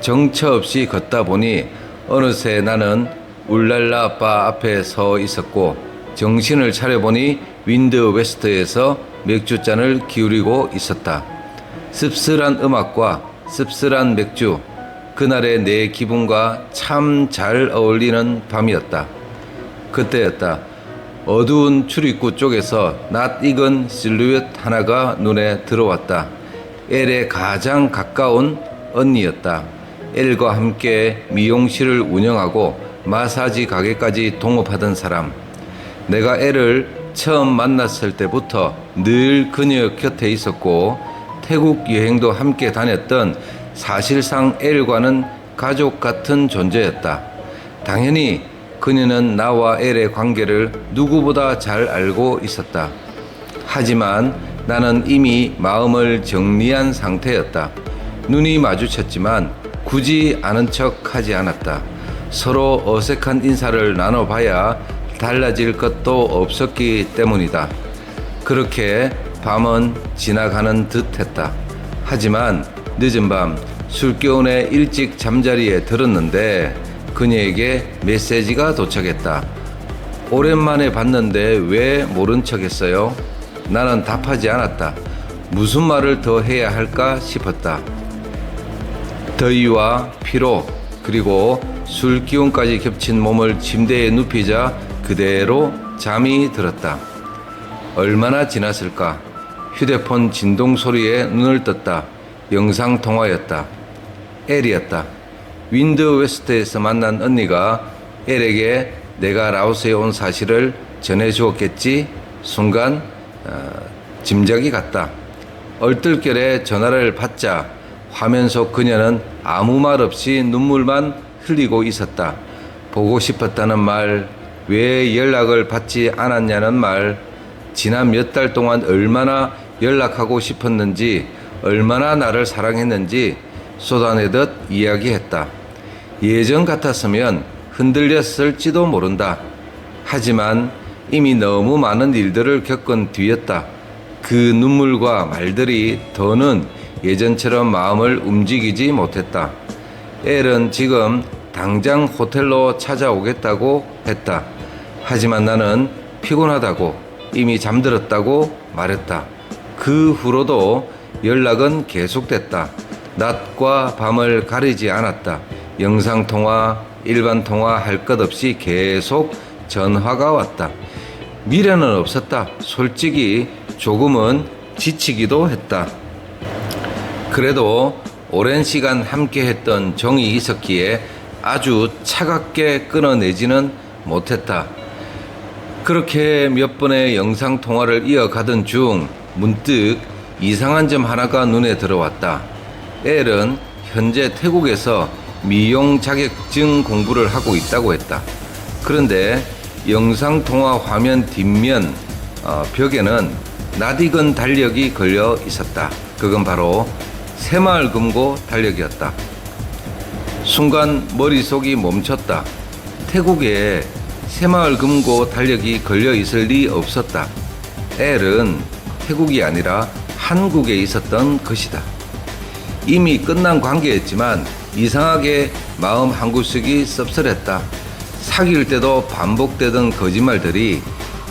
정처 없이 걷다 보니 어느새 나는 울랄라 바 앞에 서 있었고 정신을 차려보니 윈드 웨스트에서 맥주잔을 기울이고 있었다. 씁쓸한 음악과 씁쓸한 맥주, 그날의 내 기분과 참 잘 어울리는 밤이었다. 그때였다. 어두운 출입구 쪽에서 낯익은 실루엣 하나가 눈에 들어왔다. 엘의 가장 가까운 언니였다. 엘과 함께 미용실을 운영하고 마사지 가게까지 동업하던 사람. 내가 엘을 처음 만났을 때부터 늘 그녀 곁에 있었고 태국 여행도 함께 다녔던 사실상 엘과는 가족 같은 존재였다. 당연히 그녀는 나와 엘의 관계를 누구보다 잘 알고 있었다. 하지만 나는 이미 마음을 정리한 상태였다. 눈이 마주쳤지만 굳이 아는 척 하지 않았다. 서로 어색한 인사를 나눠봐야 달라질 것도 없었기 때문이다. 그렇게 밤은 지나가는 듯 했다. 하지만 늦은 밤 술기운에 일찍 잠자리에 들었는데 그녀에게 메시지가 도착했다. 오랜만에 봤는데 왜 모른 척 했어요? 나는 답하지 않았다. 무슨 말을 더 해야 할까 싶었다. 더위와 피로 그리고 술 기운까지 겹친 몸을 침대에 눕히자 그대로 잠이 들었다. 얼마나 지났을까? 휴대폰 진동 소리에 눈을 떴다. 영상 통화였다. 엘이었다. 윈드 웨스트에서 만난 언니가 엘에게 내가 라오스에 온 사실을 전해주었겠지? 순간 짐작이 갔다. 얼떨결에 전화를 받자 화면 속 그녀는 아무 말 없이 눈물만 흘리고 있었다. 보고 싶었다는 말, 왜 연락을 받지 않았냐는 말, 지난 몇 달 동안 얼마나 연락하고 싶었는지, 얼마나 나를 사랑했는지 쏟아내듯 이야기했다. 예전 같았으면 흔들렸을지도 모른다. 하지만 이미 너무 많은 일들을 겪은 뒤였다. 그 눈물과 말들이 더는 예전처럼 마음을 움직이지 못했다. 엘은 지금 당장 호텔로 찾아오겠다고 했다. 하지만 나는 피곤하다고 이미 잠들었다고 말했다. 그 후로도 연락은 계속됐다. 낮과 밤을 가리지 않았다. 영상통화, 일반 통화할 것 없이 계속 전화가 왔다. 미련은 없었다. 솔직히 조금은 지치기도 했다. 그래도 오랜 시간 함께 했던 정이 있었기에 아주 차갑게 끊어내지는 못했다. 그렇게 몇 번의 영상 통화를 이어가던 중 문득 이상한 점 하나가 눈에 들어왔다. 엘은 현재 태국에서 미용 자격증 공부를 하고 있다고 했다. 그런데 영상 통화 화면 뒷면 벽에는 낯익은 달력이 걸려 있었다. 그건 바로 새마을금고 달력이었다. 순간 머릿속이 멈췄다. 태국에 새마을금고 달력이 걸려 있을 리 없었다. 엘은 태국이 아니라 한국에 있었던 것이다. 이미 끝난 관계였지만 이상하게 마음 한구석이 씁쓸했다. 사귈 때도 반복되던 거짓말들이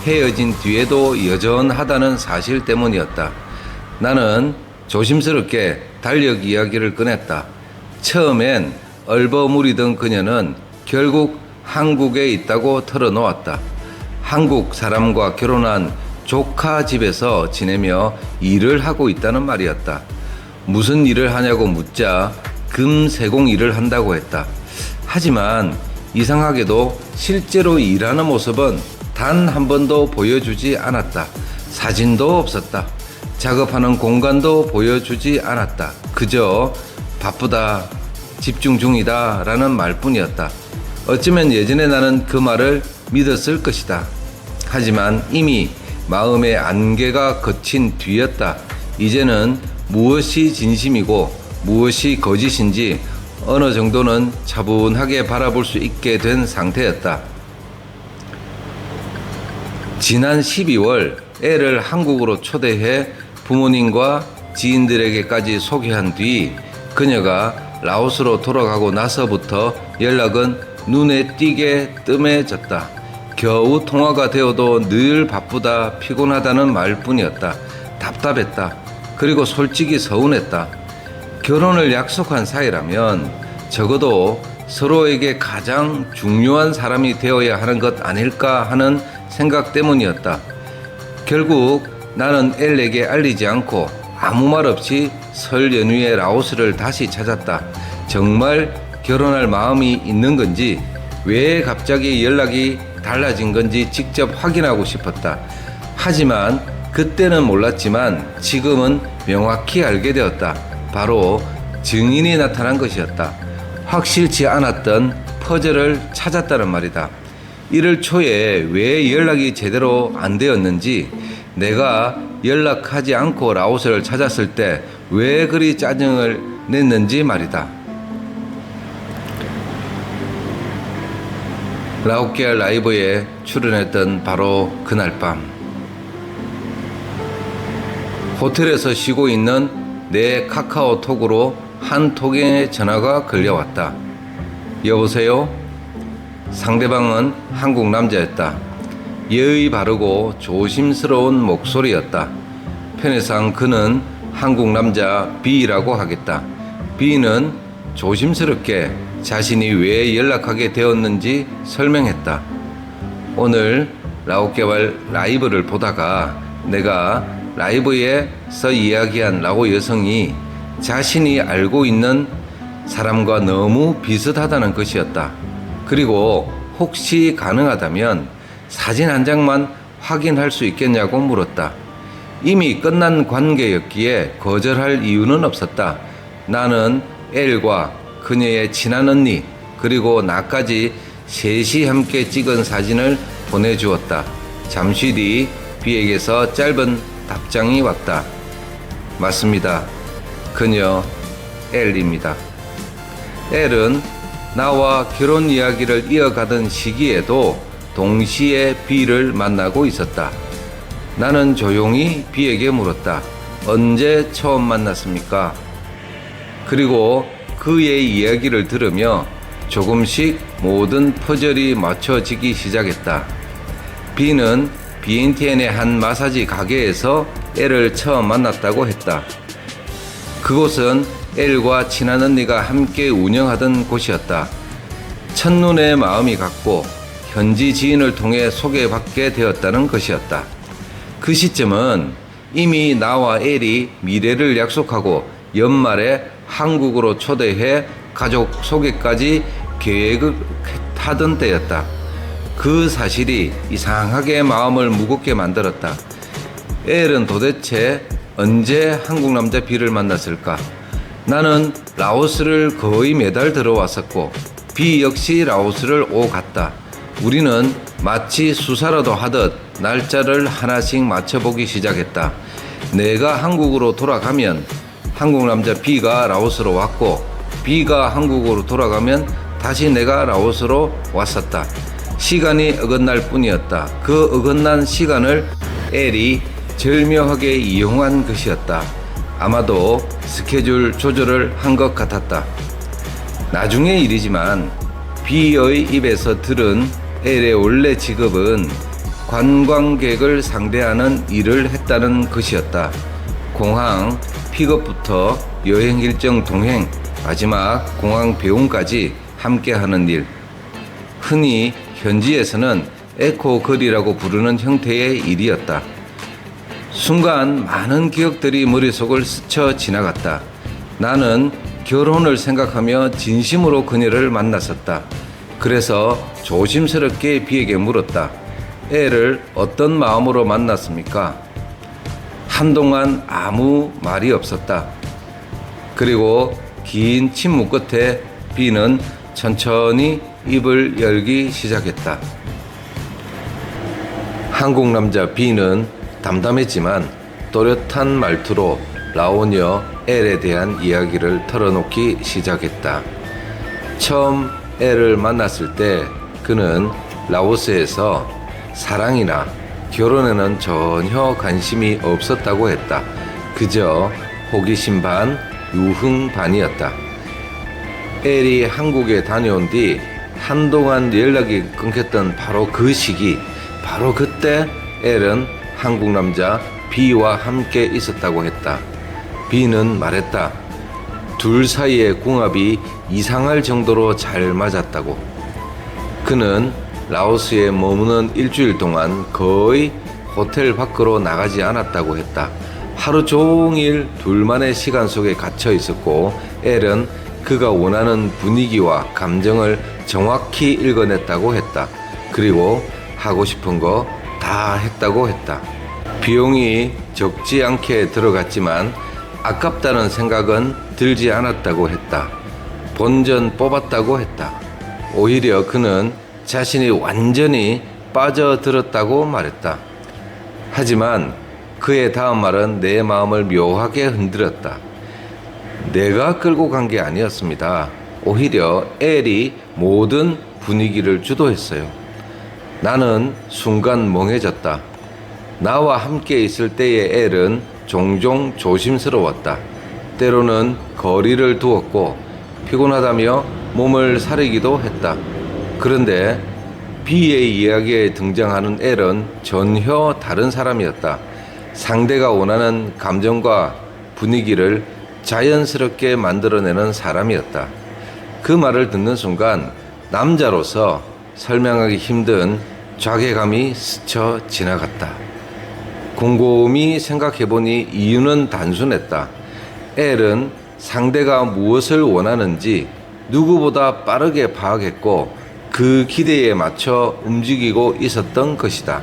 헤어진 뒤에도 여전하다는 사실 때문이었다. 나는 조심스럽게 달력 이야기를 꺼냈다. 처음엔 얼버무리던 그녀는 결국 한국에 있다고 털어놓았다. 한국 사람과 결혼한 조카 집에서 지내며 일을 하고 있다는 말이었다. 무슨 일을 하냐고 묻자 금세공 일을 한다고 했다. 하지만 이상하게도 실제로 일하는 모습은 단 한 번도 보여주지 않았다. 사진도 없었다. 작업하는 공간도 보여주지 않았다. 그저 바쁘다, 집중 중이다 라는 말뿐이었다. 어쩌면 예전에 나는 그 말을 믿었을 것이다. 하지만 이미 마음의 안개가 걷힌 뒤였다. 이제는 무엇이 진심이고 무엇이 거짓인지 어느 정도는 차분하게 바라볼 수 있게 된 상태였다. 지난 12월 애를 한국으로 초대해 부모님과 지인들에게까지 소개한 뒤 그녀가 라오스로 돌아가고 나서부터 연락은 눈에 띄게 뜸해졌다. 겨우 통화가 되어도 늘 바쁘다, 피곤하다는 말뿐이었다. 답답했다. 그리고 솔직히 서운했다. 결혼을 약속한 사이라면 적어도 서로에게 가장 중요한 사람이 되어야 하는 것 아닐까 하는 생각 때문이었다. 결국 나는 엘에게 알리지 않고 아무 말 없이 설 연휴에 라오스를 다시 찾았다. 정말 결혼할 마음이 있는 건지, 왜 갑자기 연락이 달라진 건지 직접 확인하고 싶었다. 하지만 그때는 몰랐지만 지금은 명확히 알게 되었다. 바로 증인이 나타난 것이었다. 확실치 않았던 퍼즐을 찾았다는 말이다. 1월 초에 왜 연락이 제대로 안 되었는지, 내가 연락하지 않고 라오스를 찾았을 때 왜 그리 짜증을 냈는지 말이다. 라오케알 라이브에 출연했던 바로 그날 밤, 호텔에서 쉬고 있는 내 카카오톡으로 한 통의 전화가 걸려왔다. 여보세요? 상대방은 한국 남자였다. 예의 바르고 조심스러운 목소리였다. 편의상 그는 한국 남자 B라고 하겠다. B는 조심스럽게 자신이 왜 연락하게 되었는지 설명했다. 오늘 라오케알 라이브를 보다가 내가 라이브에서 이야기한 라오 여성이 자신이 알고 있는 사람과 너무 비슷하다는 것이었다. 그리고 혹시 가능하다면 사진 한 장만 확인할 수 있겠냐고 물었다. 이미 끝난 관계였기에 거절할 이유는 없었다. 나는 엘과 그녀의 친한 언니 그리고 나까지 셋이 함께 찍은 사진을 보내주었다. 잠시 뒤 B에게서 짧은 답장이 왔다. 맞습니다. 그녀 엘입니다. 엘은 나와 결혼 이야기를 이어가던 시기에도 동시에 B를 만나고 있었다. 나는 조용히 B에게 물었다. 언제 처음 만났습니까? 그리고 그의 이야기를 들으며 조금씩 모든 퍼즐이 맞춰지기 시작했다. B는 비엔티엔의 한 마사지 가게에서 엘을 처음 만났다고 했다. 그곳은 엘과 친한 언니가 함께 운영하던 곳이었다. 첫눈에 마음이 갔고 현지 지인을 통해 소개받게 되었다는 것이었다. 그 시점은 이미 나와 엘이 미래를 약속하고 연말에 한국으로 초대해 가족 소개까지 계획을 하던 때였다. 그 사실이 이상하게 마음을 무겁게 만들었다. 엘은 도대체 언제 한국 남자 B를 만났을까? 나는 라오스를 거의 매달 들어왔었고 B 역시 라오스를 오갔다. 우리는 마치 수사라도 하듯 날짜를 하나씩 맞춰보기 시작했다. 내가 한국으로 돌아가면 한국 남자 B가 라오스로 왔고 B가 한국으로 돌아가면 다시 내가 라오스로 왔었다. 시간이 어긋날 뿐이었다. 그 어긋난 시간을 엘이 절묘하게 이용한 것이었다. 아마도 스케줄 조절을 한 것 같았다. 나중의 일이지만 B의 입에서 들은 엘의 원래 직업은 관광객을 상대하는 일을 했다는 것이었다. 공항 픽업부터 여행 일정 동행, 마지막 공항 배웅까지 함께하는 일. 흔히 현지에서는 에코걸이라고 부르는 형태의 일이었다. 순간 많은 기억들이 머릿속을 스쳐 지나갔다. 나는 결혼을 생각하며 진심으로 그녀를 만났었다. 그래서 조심스럽게 B에게 물었다. 애를 어떤 마음으로 만났습니까? 한동안 아무 말이 없었다. 그리고 긴 침묵 끝에 B는 천천히 입을 열기 시작했다. 한국 남자 B는 담담했지만 또렷한 말투로 라오녀 엘에 대한 이야기를 털어놓기 시작했다. 처음 엘을 만났을 때 그는 라오스에서 사랑이나 결혼에는 전혀 관심이 없었다고 했다. 그저 호기심 반, 유흥 반이었다. 엘이 한국에 다녀온 뒤 한동안 연락이 끊겼던 바로 그 시기, 바로 그때 엘은 한국 남자 B와 함께 있었다고 했다. B는 말했다. 둘 사이의 궁합이 이상할 정도로 잘 맞았다고. 그는 라오스에 머무는 일주일 동안 거의 호텔 밖으로 나가지 않았다고 했다. 하루 종일 둘만의 시간 속에 갇혀 있었고 엘은 그가 원하는 분위기와 감정을 정확히 읽어냈다고 했다. 그리고 하고 싶은 거 다 했다고 했다. 비용이 적지 않게 들어갔지만 아깝다는 생각은 들지 않았다고 했다. 본전 뽑았다고 했다. 오히려 그는 자신이 완전히 빠져들었다고 말했다. 하지만 그의 다음 말은 내 마음을 묘하게 흔들었다. 내가 끌고 간 게 아니었습니다. 오히려 엘이 모든 분위기를 주도했어요. 나는 순간 멍해졌다. 나와 함께 있을 때의 엘은 종종 조심스러웠다. 때로는 거리를 두었고 피곤하다며 몸을 사리기도 했다. 그런데 B의 이야기에 등장하는 엘은 전혀 다른 사람이었다. 상대가 원하는 감정과 분위기를 자연스럽게 만들어내는 사람이었다. 그 말을 듣는 순간 남자로서 설명하기 힘든 자괴감이 스쳐 지나갔다. 곰곰이 생각해보니 이유는 단순했다. 엘은 상대가 무엇을 원하는지 누구보다 빠르게 파악했고 그 기대에 맞춰 움직이고 있었던 것이다.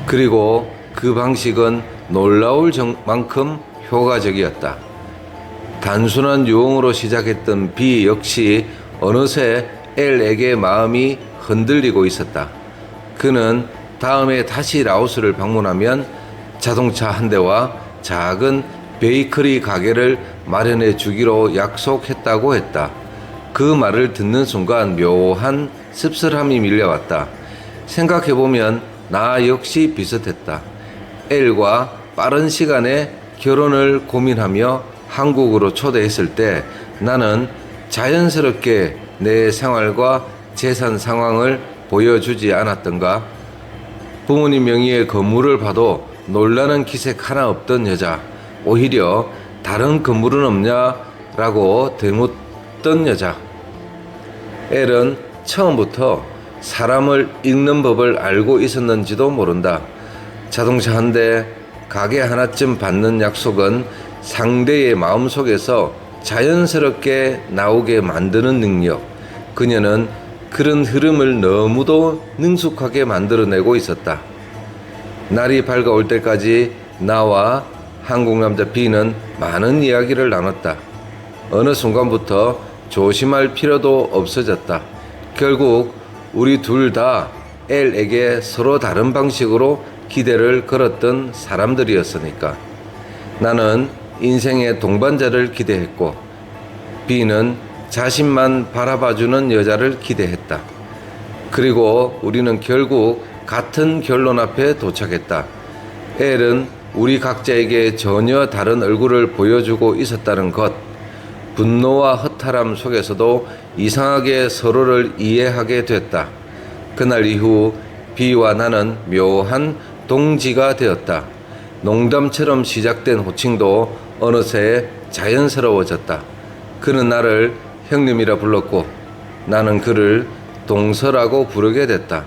그리고 그 방식은 놀라울 만큼 효과적이었다. 단순한 유흥으로 시작했던 B 역시 어느새 엘에게 마음이 흔들리고 있었다. 그는 다음에 다시 라오스를 방문하면 자동차 한 대와 작은 베이커리 가게를 마련해 주기로 약속했다고 했다. 그 말을 듣는 순간 묘한 씁쓸함이 밀려왔다. 생각해보면 나 역시 비슷했다. 엘과 빠른 시간에 결혼을 고민하며 한국으로 초대했을 때 나는 자연스럽게 내 생활과 재산 상황을 보여주지 않았던가? 부모님 명의의 건물을 봐도 놀라는 기색 하나 없던 여자, 오히려 다른 건물은 없냐라고 되묻던 여자. 엘은 처음부터 사람을 읽는 법을 알고 있었는지도 모른다. 자동차 한 대, 가게 하나쯤 받는 약속은 상대의 마음속에서 자연스럽게 나오게 만드는 능력. 그녀는 그런 흐름을 너무도 능숙하게 만들어내고 있었다. 날이 밝아올 때까지 나와 한국 남자 B는 많은 이야기를 나눴다. 어느 순간부터 조심할 필요도 없어졌다. 결국 우리 둘 다 L에게 서로 다른 방식으로 기대를 걸었던 사람들이었으니까. 나는 인생의 동반자를 기대했고 B는 자신만 바라봐주는 여자를 기대했다. 그리고 우리는 결국 같은 결론 앞에 도착했다. L은 우리 각자에게 전혀 다른 얼굴을 보여주고 있었다는 것. 분노와 허탈함 속에서도 이상하게 서로를 이해하게 됐다. 그날 이후 B와 나는 묘한 동지가 되었다. 농담처럼 시작된 호칭도 어느새 자연스러워졌다. 그는 나를 형님이라 불렀고 나는 그를 동서라고 부르게 됐다.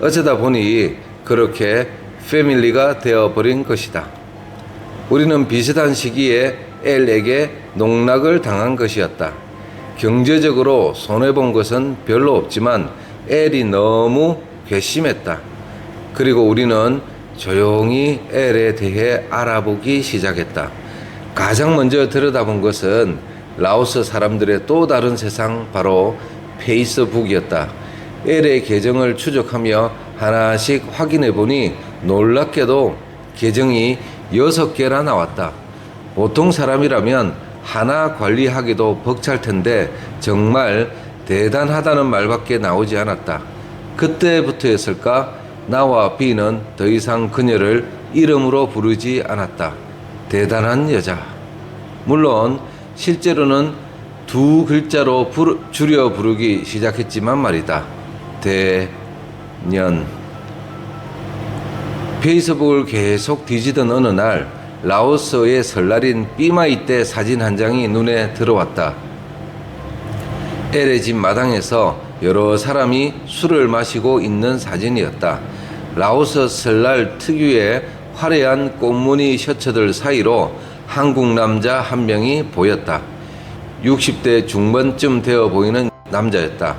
어쩌다 보니 그렇게 패밀리가 되어버린 것이다. 우리는 비슷한 시기에 L에게 농락을 당한 것이었다. 경제적으로 손해본 것은 별로 없지만 L이 너무 괘씸했다. 그리고 우리는 조용히 L에 대해 알아보기 시작했다. 가장 먼저 들여다본 것은 라오스 사람들의 또 다른 세상, 바로 페이스북이었다. L의 계정을 추적하며 하나씩 확인해 보니 놀랍게도 계정이 6개나 나왔다. 보통 사람이라면 하나 관리하기도 벅찰 텐데 정말 대단하다는 말밖에 나오지 않았다. 그때부터였을까? 나와 B는 더 이상 그녀를 이름으로 부르지 않았다. 대단한 여자. 물론 실제로는 2글자로 줄여 부르기 시작했지만 말이다. 대년. 페이스북을 계속 뒤지던 어느 날 라오스의 설날인 삐마이 때 사진 한 장이 눈에 들어왔다. L의 집 마당에서 여러 사람이 술을 마시고 있는 사진이었다. 라오스 설날 특유의 화려한 꽃무늬 셔츠들 사이로 한국 남자 한 명이 보였다. 60대 중반쯤 되어 보이는 남자였다.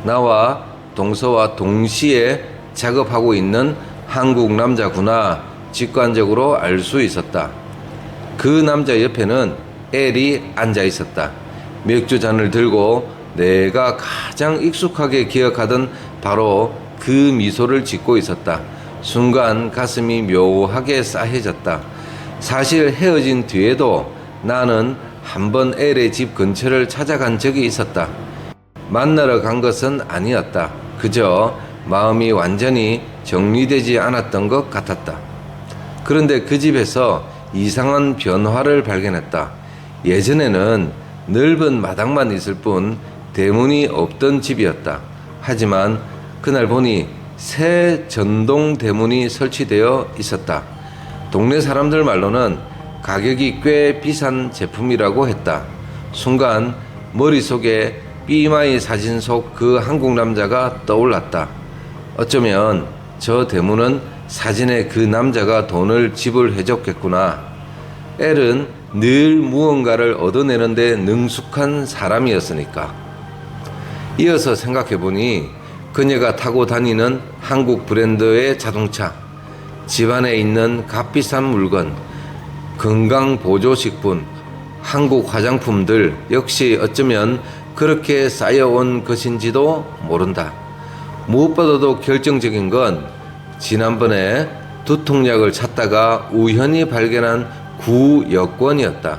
나와 동서와 동시에 작업하고 있는 한국 남자구나 직관적으로 알 수 있었다. 그 남자 옆에는 L이 앉아 있었다. 맥주잔을 들고 내가 가장 익숙하게 기억하던 바로 그 미소를 짓고 있었다. 순간 가슴이 묘하게 싸해졌다. 사실 헤어진 뒤에도 나는 한번 L의 집 근처를 찾아간 적이 있었다. 만나러 간 것은 아니었다. 그저 마음이 완전히 정리되지 않았던 것 같았다. 그런데 그 집에서 이상한 변화를 발견했다. 예전에는 넓은 마당만 있을 뿐 대문이 없던 집이었다. 하지만 그날 보니 새 전동 대문이 설치되어 있었다. 동네 사람들 말로는 가격이 꽤 비싼 제품이라고 했다. 순간 머릿속에 삐마이 사진 속 그 한국 남자가 떠올랐다. 어쩌면 저 대문은 사진에 그 남자가 돈을 지불해줬겠구나. L은 늘 무언가를 얻어내는데 능숙한 사람이었으니까. 이어서 생각해보니 그녀가 타고 다니는 한국 브랜드의 자동차, 집안에 있는 값비싼 물건, 건강보조식품, 한국 화장품들 역시 어쩌면 그렇게 쌓여온 것인지도 모른다. 무엇보다도 결정적인 건 지난번에 두통약을 찾다가 우연히 발견한 구여권이었다.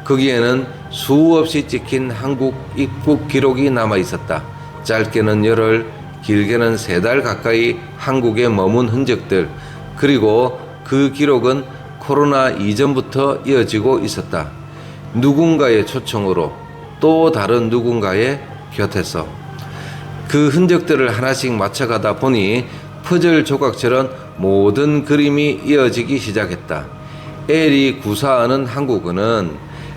거기에는 수없이 찍힌 한국 입국 기록이 남아 있었다. 짧게는 열흘, 길게는 3달 가까이 한국에 머문 흔적들, 그리고 그 기록은 코로나 이전부터 이어지고 있었다. 누군가의 초청으로, 또 다른 누군가의 곁에서. 그 흔적들을 하나씩 맞춰가다 보니 퍼즐 조각처럼 모든 그림이 이어지기 시작했다. L이 구사하는 한국어는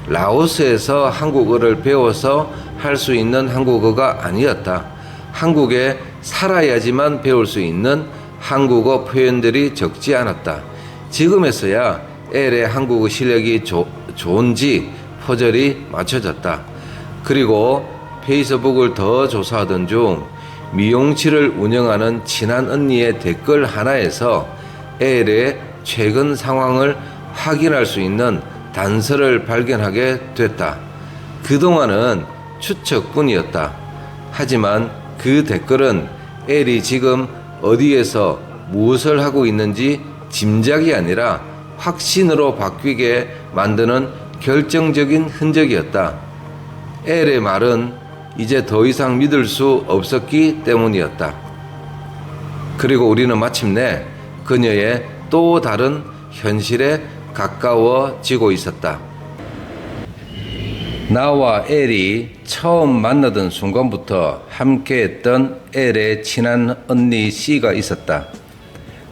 라오스에서 한국어를 배워서 할 수 있는 한국어가 아니었다. 한국에 살아야지만 배울 수 있는 한국어 표현들이 적지 않았다. 지금에서야 엘의 한국어 실력이 좋은지 퍼즐이 맞춰졌다. 그리고 페이스북을 더 조사하던 중 미용실을 운영하는 친한 언니의 댓글 하나에서 엘의 최근 상황을 확인할 수 있는 단서를 발견하게 됐다. 그동안은 추측뿐이었다. 하지만 그 댓글은 엘이 지금 어디에서 무엇을 하고 있는지 짐작이 아니라 확신으로 바뀌게 만드는 결정적인 흔적이었다. 엘의 말은 이제 더 이상 믿을 수 없었기 때문이었다. 그리고 우리는 마침내 그녀의 또 다른 현실에 가까워지고 있었다. 나와 엘이 처음 만나던 순간부터 함께했던 엘의 친한 언니 C가 있었다.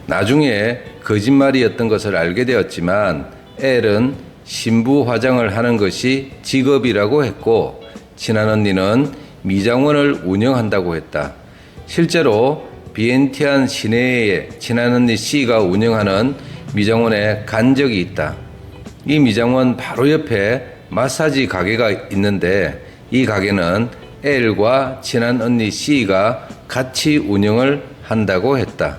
나중에 거짓말이었던 것을 알게 되었지만 엘은 신부 화장을 하는 것이 직업이라고 했고 친한 언니는 미장원을 운영한다고 했다. 실제로 비엔티안 시내에 친한 언니 C가 운영하는 미장원에 간 적이 있다. 이 미장원 바로 옆에 마사지 가게가 있는데 이 가게는 엘과 친한 언니 C가 같이 운영을 한다고 했다.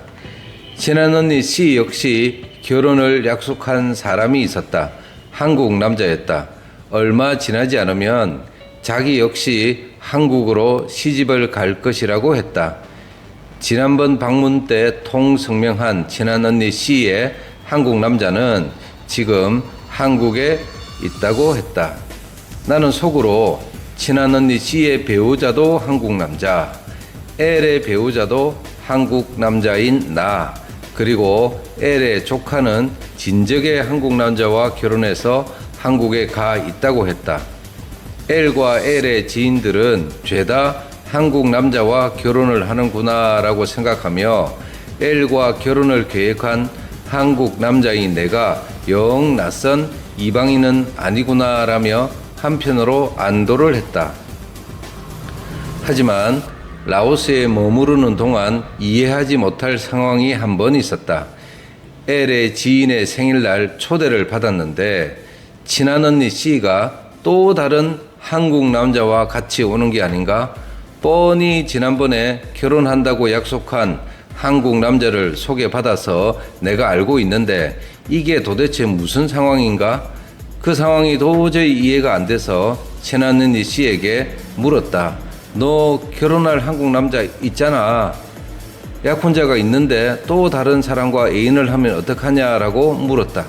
친한 언니 C 역시 결혼을 약속한 사람이 있었다. 한국 남자였다. 얼마 지나지 않으면 자기 역시 한국으로 시집을 갈 것이라고 했다. 지난번 방문 때 통성명한 친한 언니 C의 한국 남자는 지금 한국에 있다고 했다. 나는 속으로 친한 언니 C의 배우자도 한국 남자, 엘의 배우자도 한국 남자인 나, 그리고 엘의 조카는 진즉에 한국 남자와 결혼해서 한국에 가 있다고 했다. 엘과 엘의 지인들은 죄다 한국 남자와 결혼을 하는구나라고 생각하며 엘과 결혼을 계획한 한국 남자인 내가 영 낯선 이방인은 아니구나라며 한편으로 안도를 했다. 하지만 라오스에 머무르는 동안 이해하지 못할 상황이 한 번 있었다. 엘의 지인의 생일날 초대를 받았는데 친한 언니 C가 또 다른 한국 남자와 같이 오는 게 아닌가? 뻔히 지난번에 결혼한다고 약속한 한국 남자를 소개받아서 내가 알고 있는데 이게 도대체 무슨 상황인가? 그 상황이 도저히 이해가 안 돼서 친한 언니 C에게 물었다. 너 결혼할 한국 남자 있잖아. 약혼자가 있는데 또 다른 사람과 애인을 하면 어떡하냐라고 물었다.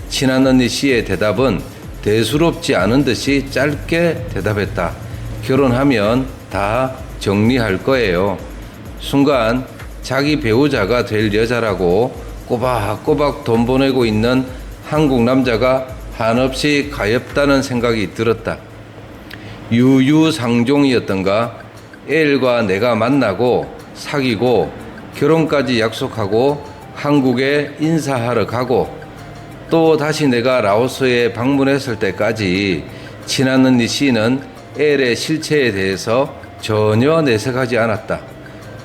친한 언니 C의 대답은 대수롭지 않은 듯이 짧게 대답했다. 결혼하면 다 정리할 거예요. 순간 자기 배우자가 될 여자라고 꼬박꼬박 돈 보내고 있는 한국 남자가 한없이 가엾다는 생각이 들었다. 유유상종이었던가? 엘과 내가 만나고 사귀고 결혼까지 약속하고 한국에 인사하러 가고 또 다시 내가 라오스에 방문했을 때까지 친한 언니 C는 엘의 실체에 대해서 전혀 내색하지 않았다.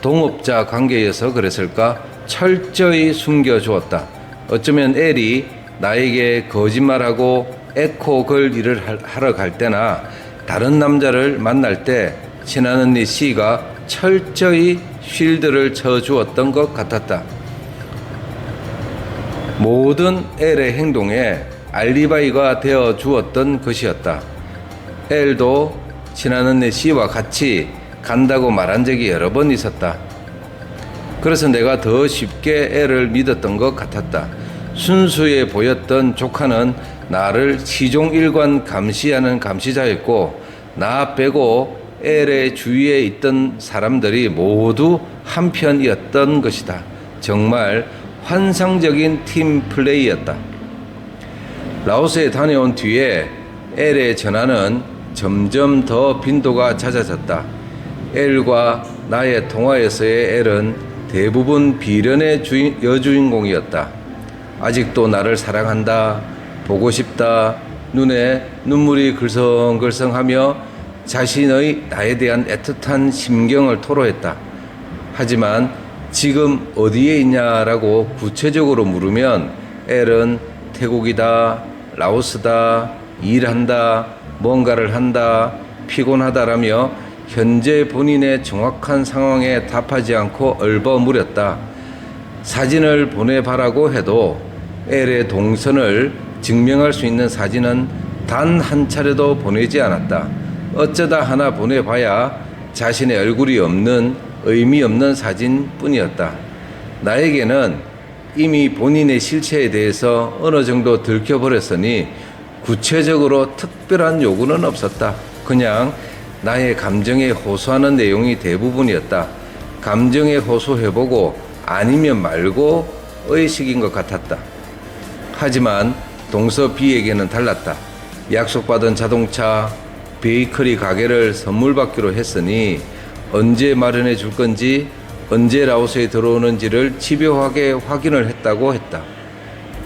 동업자 관계여서 그랬을까? 철저히 숨겨주었다. 어쩌면 엘이 나에게 거짓말하고 에코 걸 일을 하러 갈 때나 다른 남자를 만날 때 친한 언니 C가 철저히 쉴드를 쳐주었던 것 같았다. 모든 엘의 행동에 알리바이가 되어 주었던 것이었다. 엘도 친한 언니 C와 같이 간다고 말한 적이 여러 번 있었다. 그래서 내가 더 쉽게 엘을 믿었던 것 같았다. 순수해 보였던 조카는 나를 시종일관 감시하는 감시자였고 나 빼고 엘의 주위에 있던 사람들이 모두 한편이었던 것이다. 정말 환상적인 팀 플레이였다. 라오스에 다녀온 뒤에 엘의 전화는 점점 더 빈도가 잦아졌다. 엘과 나의 통화에서의 엘은 대부분 비련의 여주인공이었다. 아직도 나를 사랑한다, 보고 싶다, 눈에 눈물이 글썽글썽하며 자신의 나에 대한 애틋한 심경을 토로했다. 하지만 지금 어디에 있냐라고 구체적으로 물으면 엘은 태국이다, 라오스다, 일한다, 뭔가를 한다, 피곤하다라며 현재 본인의 정확한 상황에 답하지 않고 얼버무렸다. 사진을 보내봐라고 해도 엘의 동선을 증명할 수 있는 사진은 단 한 차례도 보내지 않았다. 어쩌다 하나 보내봐야 자신의 얼굴이 없는 의미 없는 사진뿐이었다. 나에게는 이미 본인의 실체에 대해서 어느 정도 들켜버렸으니 구체적으로 특별한 요구는 없었다. 그냥 나의 감정에 호소하는 내용이 대부분이었다. 감정에 호소해보고 아니면 말고 의식인 것 같았다. 하지만 동서 B에게는 달랐다. 약속받은 자동차, 베이커리 가게를 선물 받기로 했으니 언제 마련해 줄 건지, 언제 라오스에 들어오는지를 집요하게 확인을 했다고 했다.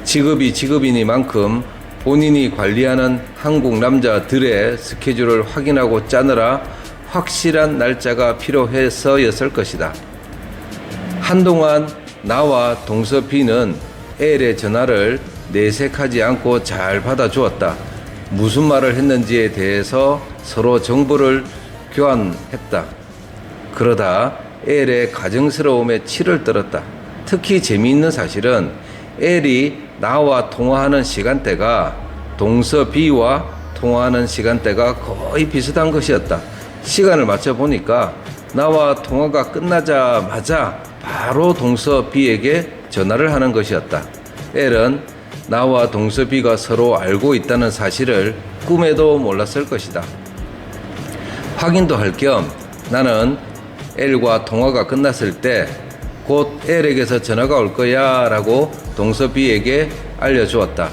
직업이 직업이니만큼 본인이 관리하는 한국 남자들의 스케줄을 확인하고 짜느라 확실한 날짜가 필요해서였을 것이다. 한동안 나와 동서 B는 엘의 전화를 내색하지 않고 잘 받아주었다. 무슨 말을 했는지에 대해서 서로 정보를 교환했다. 그러다 엘의 가정스러움에 치를 떨었다. 특히 재미있는 사실은 엘이 나와 통화하는 시간대가 동서 B와 통화하는 시간대가 거의 비슷한 것이었다. 시간을 맞춰보니까 나와 통화가 끝나자마자 바로 동서 B에게 전화를 하는 것이었다. 엘은 나와 동서 B가 서로 알고 있다는 사실을 꿈에도 몰랐을 것이다. 확인도 할 겸 나는 엘과 통화가 끝났을 때 곧 엘에게서 전화가 올 거야 라고 동서 B에게 알려주었다.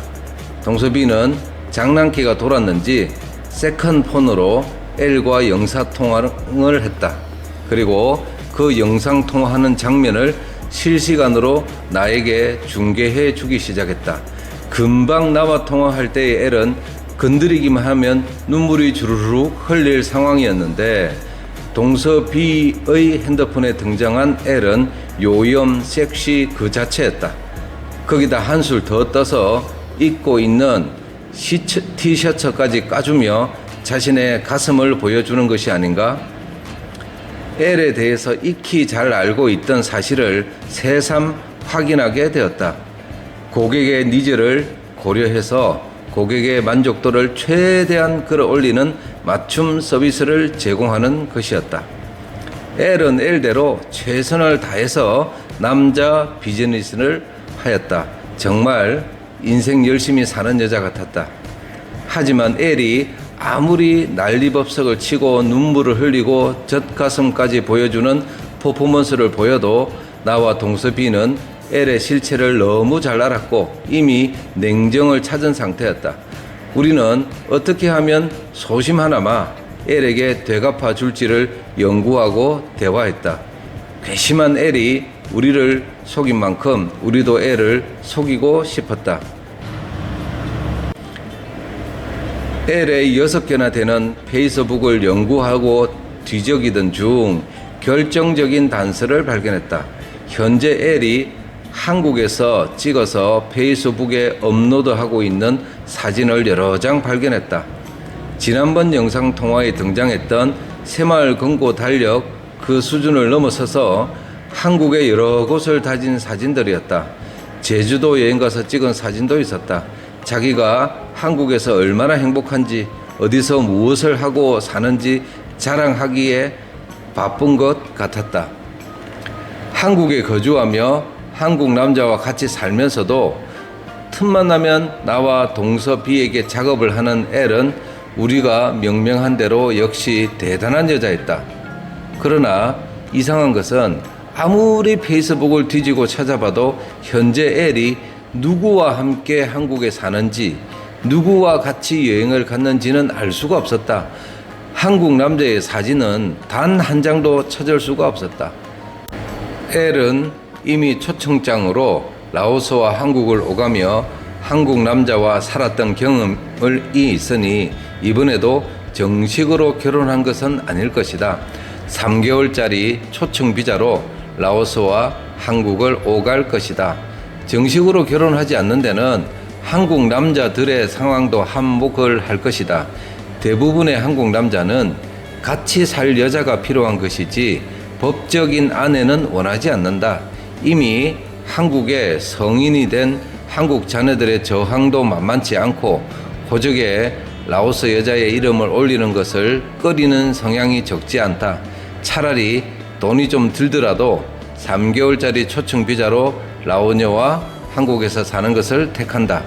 동서 B는 장난기가 돌았는지 세컨폰으로 엘과 영상통화를 했다. 그리고 그 영상통화하는 장면을 실시간으로 나에게 중계해 주기 시작했다. 금방 나와 통화할 때의 엘은 건드리기만 하면 눈물이 주르륵 흘릴 상황이었는데 동서 B의 핸드폰에 등장한 엘은 요염 섹시 그 자체였다. 거기다 한술 더 떠서 입고 있는 티셔츠까지 까주며 자신의 가슴을 보여주는 것이 아닌가? 엘에 대해서 익히 잘 알고 있던 사실을 새삼 확인하게 되었다. 고객의 니즈를 고려해서 고객의 만족도를 최대한 끌어올리는 맞춤 서비스를 제공하는 것이었다. 엘은 엘대로 최선을 다해서 남자 비즈니스를 하였다. 정말 인생 열심히 사는 여자 같았다. 하지만 엘이 아무리 난리법석을 치고 눈물을 흘리고 젖가슴까지 보여주는 퍼포먼스를 보여도 나와 동서 B는 엘의 실체를 너무 잘 알았고 이미 냉정을 찾은 상태였다. 우리는 어떻게 하면 소심 하나마 엘에게 되갚아 줄지를 연구하고 대화했다. 괘씸한 엘이 우리를 속인 만큼 우리도 엘을 속이고 싶었다. 엘의 6개나 되는 페이스북을 연구하고 뒤적이던 중 결정적인 단서를 발견했다. 현재 엘이 한국에서 찍어서 페이스북에 업로드하고 있는 사진을 여러 장 발견했다. 지난번 영상 통화에 등장했던 새마을 금고 달력 그 수준을 넘어서서 한국의 여러 곳을 다진 사진들이었다. 제주도 여행 가서 찍은 사진도 있었다. 자기가 한국에서 얼마나 행복한지, 어디서 무엇을 하고 사는지 자랑하기에 바쁜 것 같았다. 한국에 거주하며 한국 남자와 같이 살면서도 틈만 나면 나와 동서 B에게 작업을 하는 엘은 우리가 명명한 대로 역시 대단한 여자였다. 그러나 이상한 것은 아무리 페이스북을 뒤지고 찾아봐도 현재 엘이 누구와 함께 한국에 사는지, 누구와 같이 여행을 갔는지는 알 수가 없었다. 한국 남자의 사진은 단 한 장도 찾을 수가 없었다. 엘은 이미 초청장으로 라오스와 한국을 오가며 한국 남자와 살았던 경험이 있으니 이번에도 정식으로 결혼한 것은 아닐 것이다. 3개월짜리 초청 비자로 라오스와 한국을 오갈 것이다. 정식으로 결혼하지 않는 데는 한국 남자들의 상황도 한몫을 할 것이다. 대부분의 한국 남자는 같이 살 여자가 필요한 것이지 법적인 아내는 원하지 않는다. 이미 한국에 성인이 된 한국 자녀들의 저항도 만만치 않고 호적에 라오스 여자의 이름을 올리는 것을 꺼리는 성향이 적지 않다. 차라리 돈이 좀 들더라도 3개월짜리 초청 비자로 라오녀와 한국에서 사는 것을 택한다.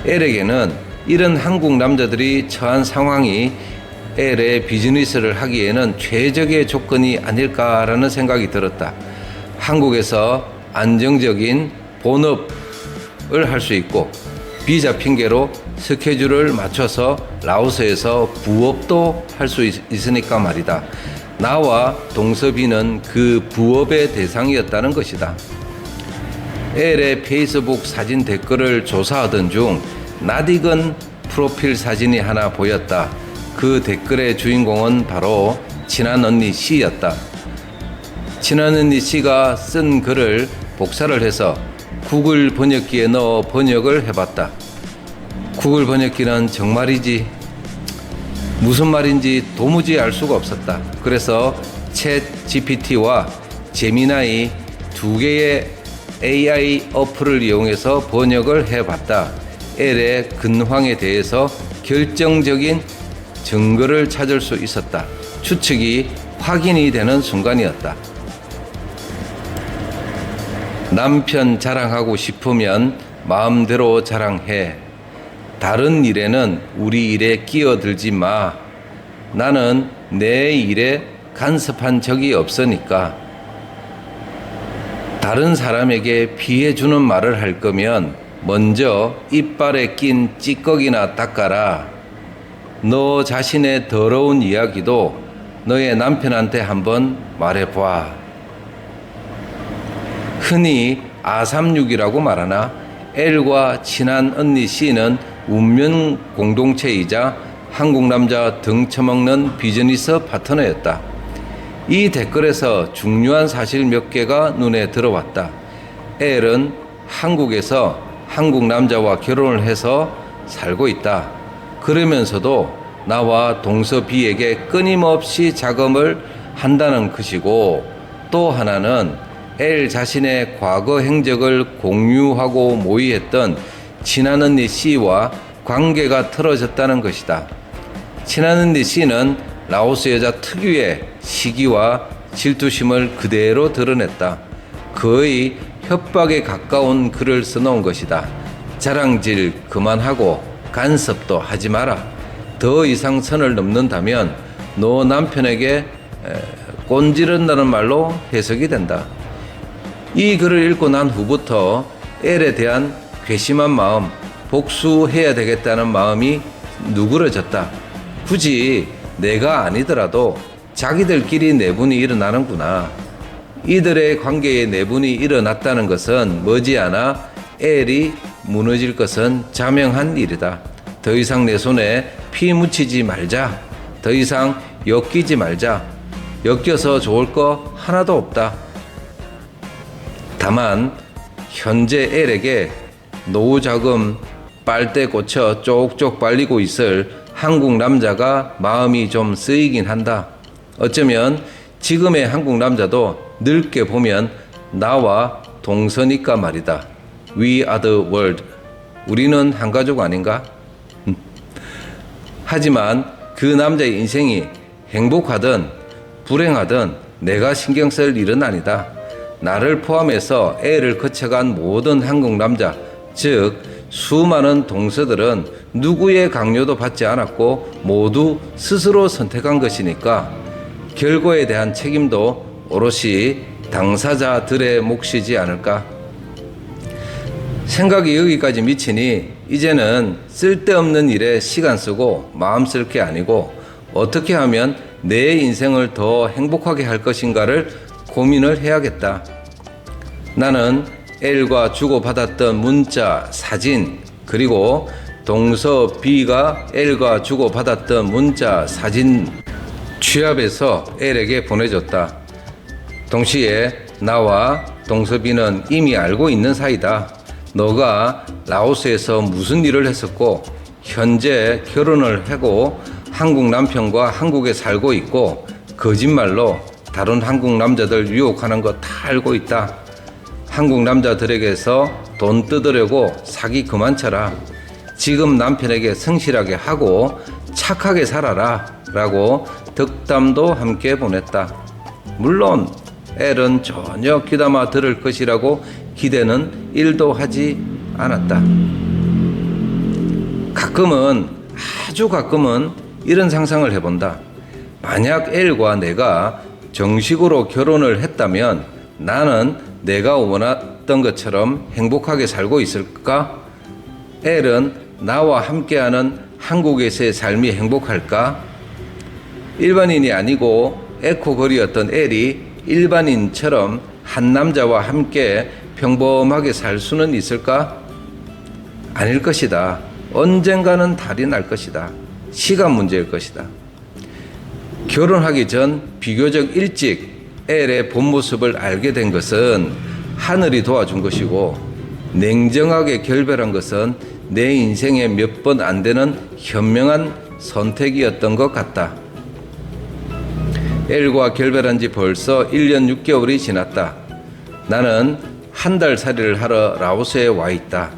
엘에게는 이런 한국 남자들이 처한 상황이 엘의 비즈니스를 하기에는 최적의 조건이 아닐까라는 생각이 들었다. 한국에서 안정적인 본업을 할 수 있고 비자 핑계로 스케줄을 맞춰서 라오스에서 부업도 할 수 있으니까 말이다. 나와 동서비는 그 부업의 대상이었다는 것이다. 엘의 페이스북 사진 댓글을 조사하던 중 낯익은 프로필 사진이 하나 보였다. 그 댓글의 주인공은 바로 친한 언니 C였다. 친한 언니 C가 쓴 글을 복사를 해서 구글 번역기에 넣어 번역을 해봤다. 구글 번역기는 정말이지 무슨 말인지 도무지 알 수가 없었다. 그래서 챗 GPT와 제미나이 두 개의 AI 어플을 이용해서 번역을 해봤다. 엘의 근황에 대해서 결정적인 증거를 찾을 수 있었다. 추측이 확인이 되는 순간이었다. 남편 자랑하고 싶으면 마음대로 자랑해. 다른 일에는 우리 일에 끼어들지 마. 나는 내 일에 간섭한 적이 없으니까. 다른 사람에게 피해 주는 말을 할 거면 먼저 이빨에 낀 찌꺼기나 닦아라. 너 자신의 더러운 이야기도 너의 남편한테 한번 말해봐. 흔히 아삼육이라고 말하나 엘과 친한 언니 C는 운명 공동체이자 한국 남자 등쳐먹는 비즈니스 파트너였다. 이 댓글에서 중요한 사실 몇 개가 눈에 들어왔다. 엘은 한국에서 한국 남자와 결혼을 해서 살고 있다. 그러면서도 나와 동서 B에게 끊임없이 자금을 한다는 것이고, 또 하나는 엘 자신의 과거 행적을 공유하고 모의했던 친한 언니 C와 관계가 틀어졌다는 것이다. 친한 언니 C는 라오스 여자 특유의 시기와 질투심을 그대로 드러냈다. 거의 협박에 가까운 글을 써놓은 것이다. 자랑질 그만하고 간섭도 하지 마라. 더 이상 선을 넘는다면 너 남편에게 꼰지른다는 말로 해석이 된다. 이 글을 읽고 난 후부터 엘에 대한 괘씸한 마음, 복수해야 되겠다는 마음이 누그러졌다. 굳이 내가 아니더라도 자기들끼리 내분이 일어나는구나. 이들의 관계에 내분이 일어났다는 것은 머지않아 엘이 무너질 것은 자명한 일이다. 더 이상 내 손에 피 묻히지 말자. 더 이상 엮이지 말자. 엮여서 좋을 거 하나도 없다. 다만 현재 엘에게 노후자금 빨대 꽂혀 쪽쪽 빨리고 있을 한국 남자가 마음이 좀 쓰이긴 한다. 어쩌면 지금의 한국 남자도 늙게 보면 나와 동서니까 말이다. We are the world. 우리는 한 가족 아닌가? 하지만 그 남자의 인생이 행복하든 불행하든 내가 신경 쓸 일은 아니다. 나를 포함해서 애를 거쳐간 모든 한국 남자, 즉 수많은 동서들은 누구의 강요도 받지 않았고 모두 스스로 선택한 것이니까 결과에 대한 책임도 오롯이 당사자들의 몫이지 않을까? 생각이 여기까지 미치니 이제는 쓸데없는 일에 시간 쓰고 마음 쓸 게 아니고 어떻게 하면 내 인생을 더 행복하게 할 것인가를 고민을 해야겠다. 나는 엘과 주고받았던 문자, 사진, 그리고 동서 B가 L과 주고받았던 문자, 사진 취합해서 L에게 보내줬다. 동시에 나와 동서 B는 이미 알고 있는 사이다. 너가 라오스에서 무슨 일을 했었고 현재 결혼을 하고 한국 남편과 한국에 살고 있고 거짓말로 다른 한국 남자들 유혹하는 거 다 알고 있다. 한국 남자들에게서 돈 뜯으려고 사기 그만 쳐라. 지금 남편에게 성실하게 하고 착하게 살아라 라고 덕담도 함께 보냈다. 물론 L은 전혀 귀담아 들을 것이라고 기대는 1도 하지 않았다. 가끔은, 아주 가끔은 이런 상상을 해본다. 만약 L과 내가 정식으로 결혼을 했다면 나는 내가 원했던 것처럼 행복하게 살고 있을까? L은 나와 함께하는 한국에서의 삶이 행복할까? 일반인이 아니고 에코걸이었던 L이 일반인처럼 한 남자와 함께 평범하게 살 수는 있을까? 아닐 것이다. 언젠가는 달이 날 것이다. 시간 문제일 것이다. 결혼하기 전 비교적 일찍 L의 본 모습을 알게 된 것은 하늘이 도와준 것이고 냉정하게 결별한 것은 내 인생에 몇 번 안 되는 현명한 선택이었던 것 같다. L과 결별한 지 벌써 1년 6개월이 지났다. 나는 한 달 살이를 하러 라오스에 와 있다.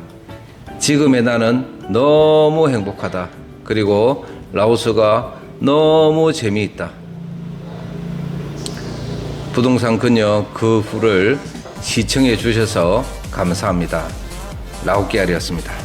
지금의 나는 너무 행복하다. 그리고 라오스가 너무 재미있다. 부동산 그녀 그 후를 시청해 주셔서 감사합니다. 라오끼알이었습니다.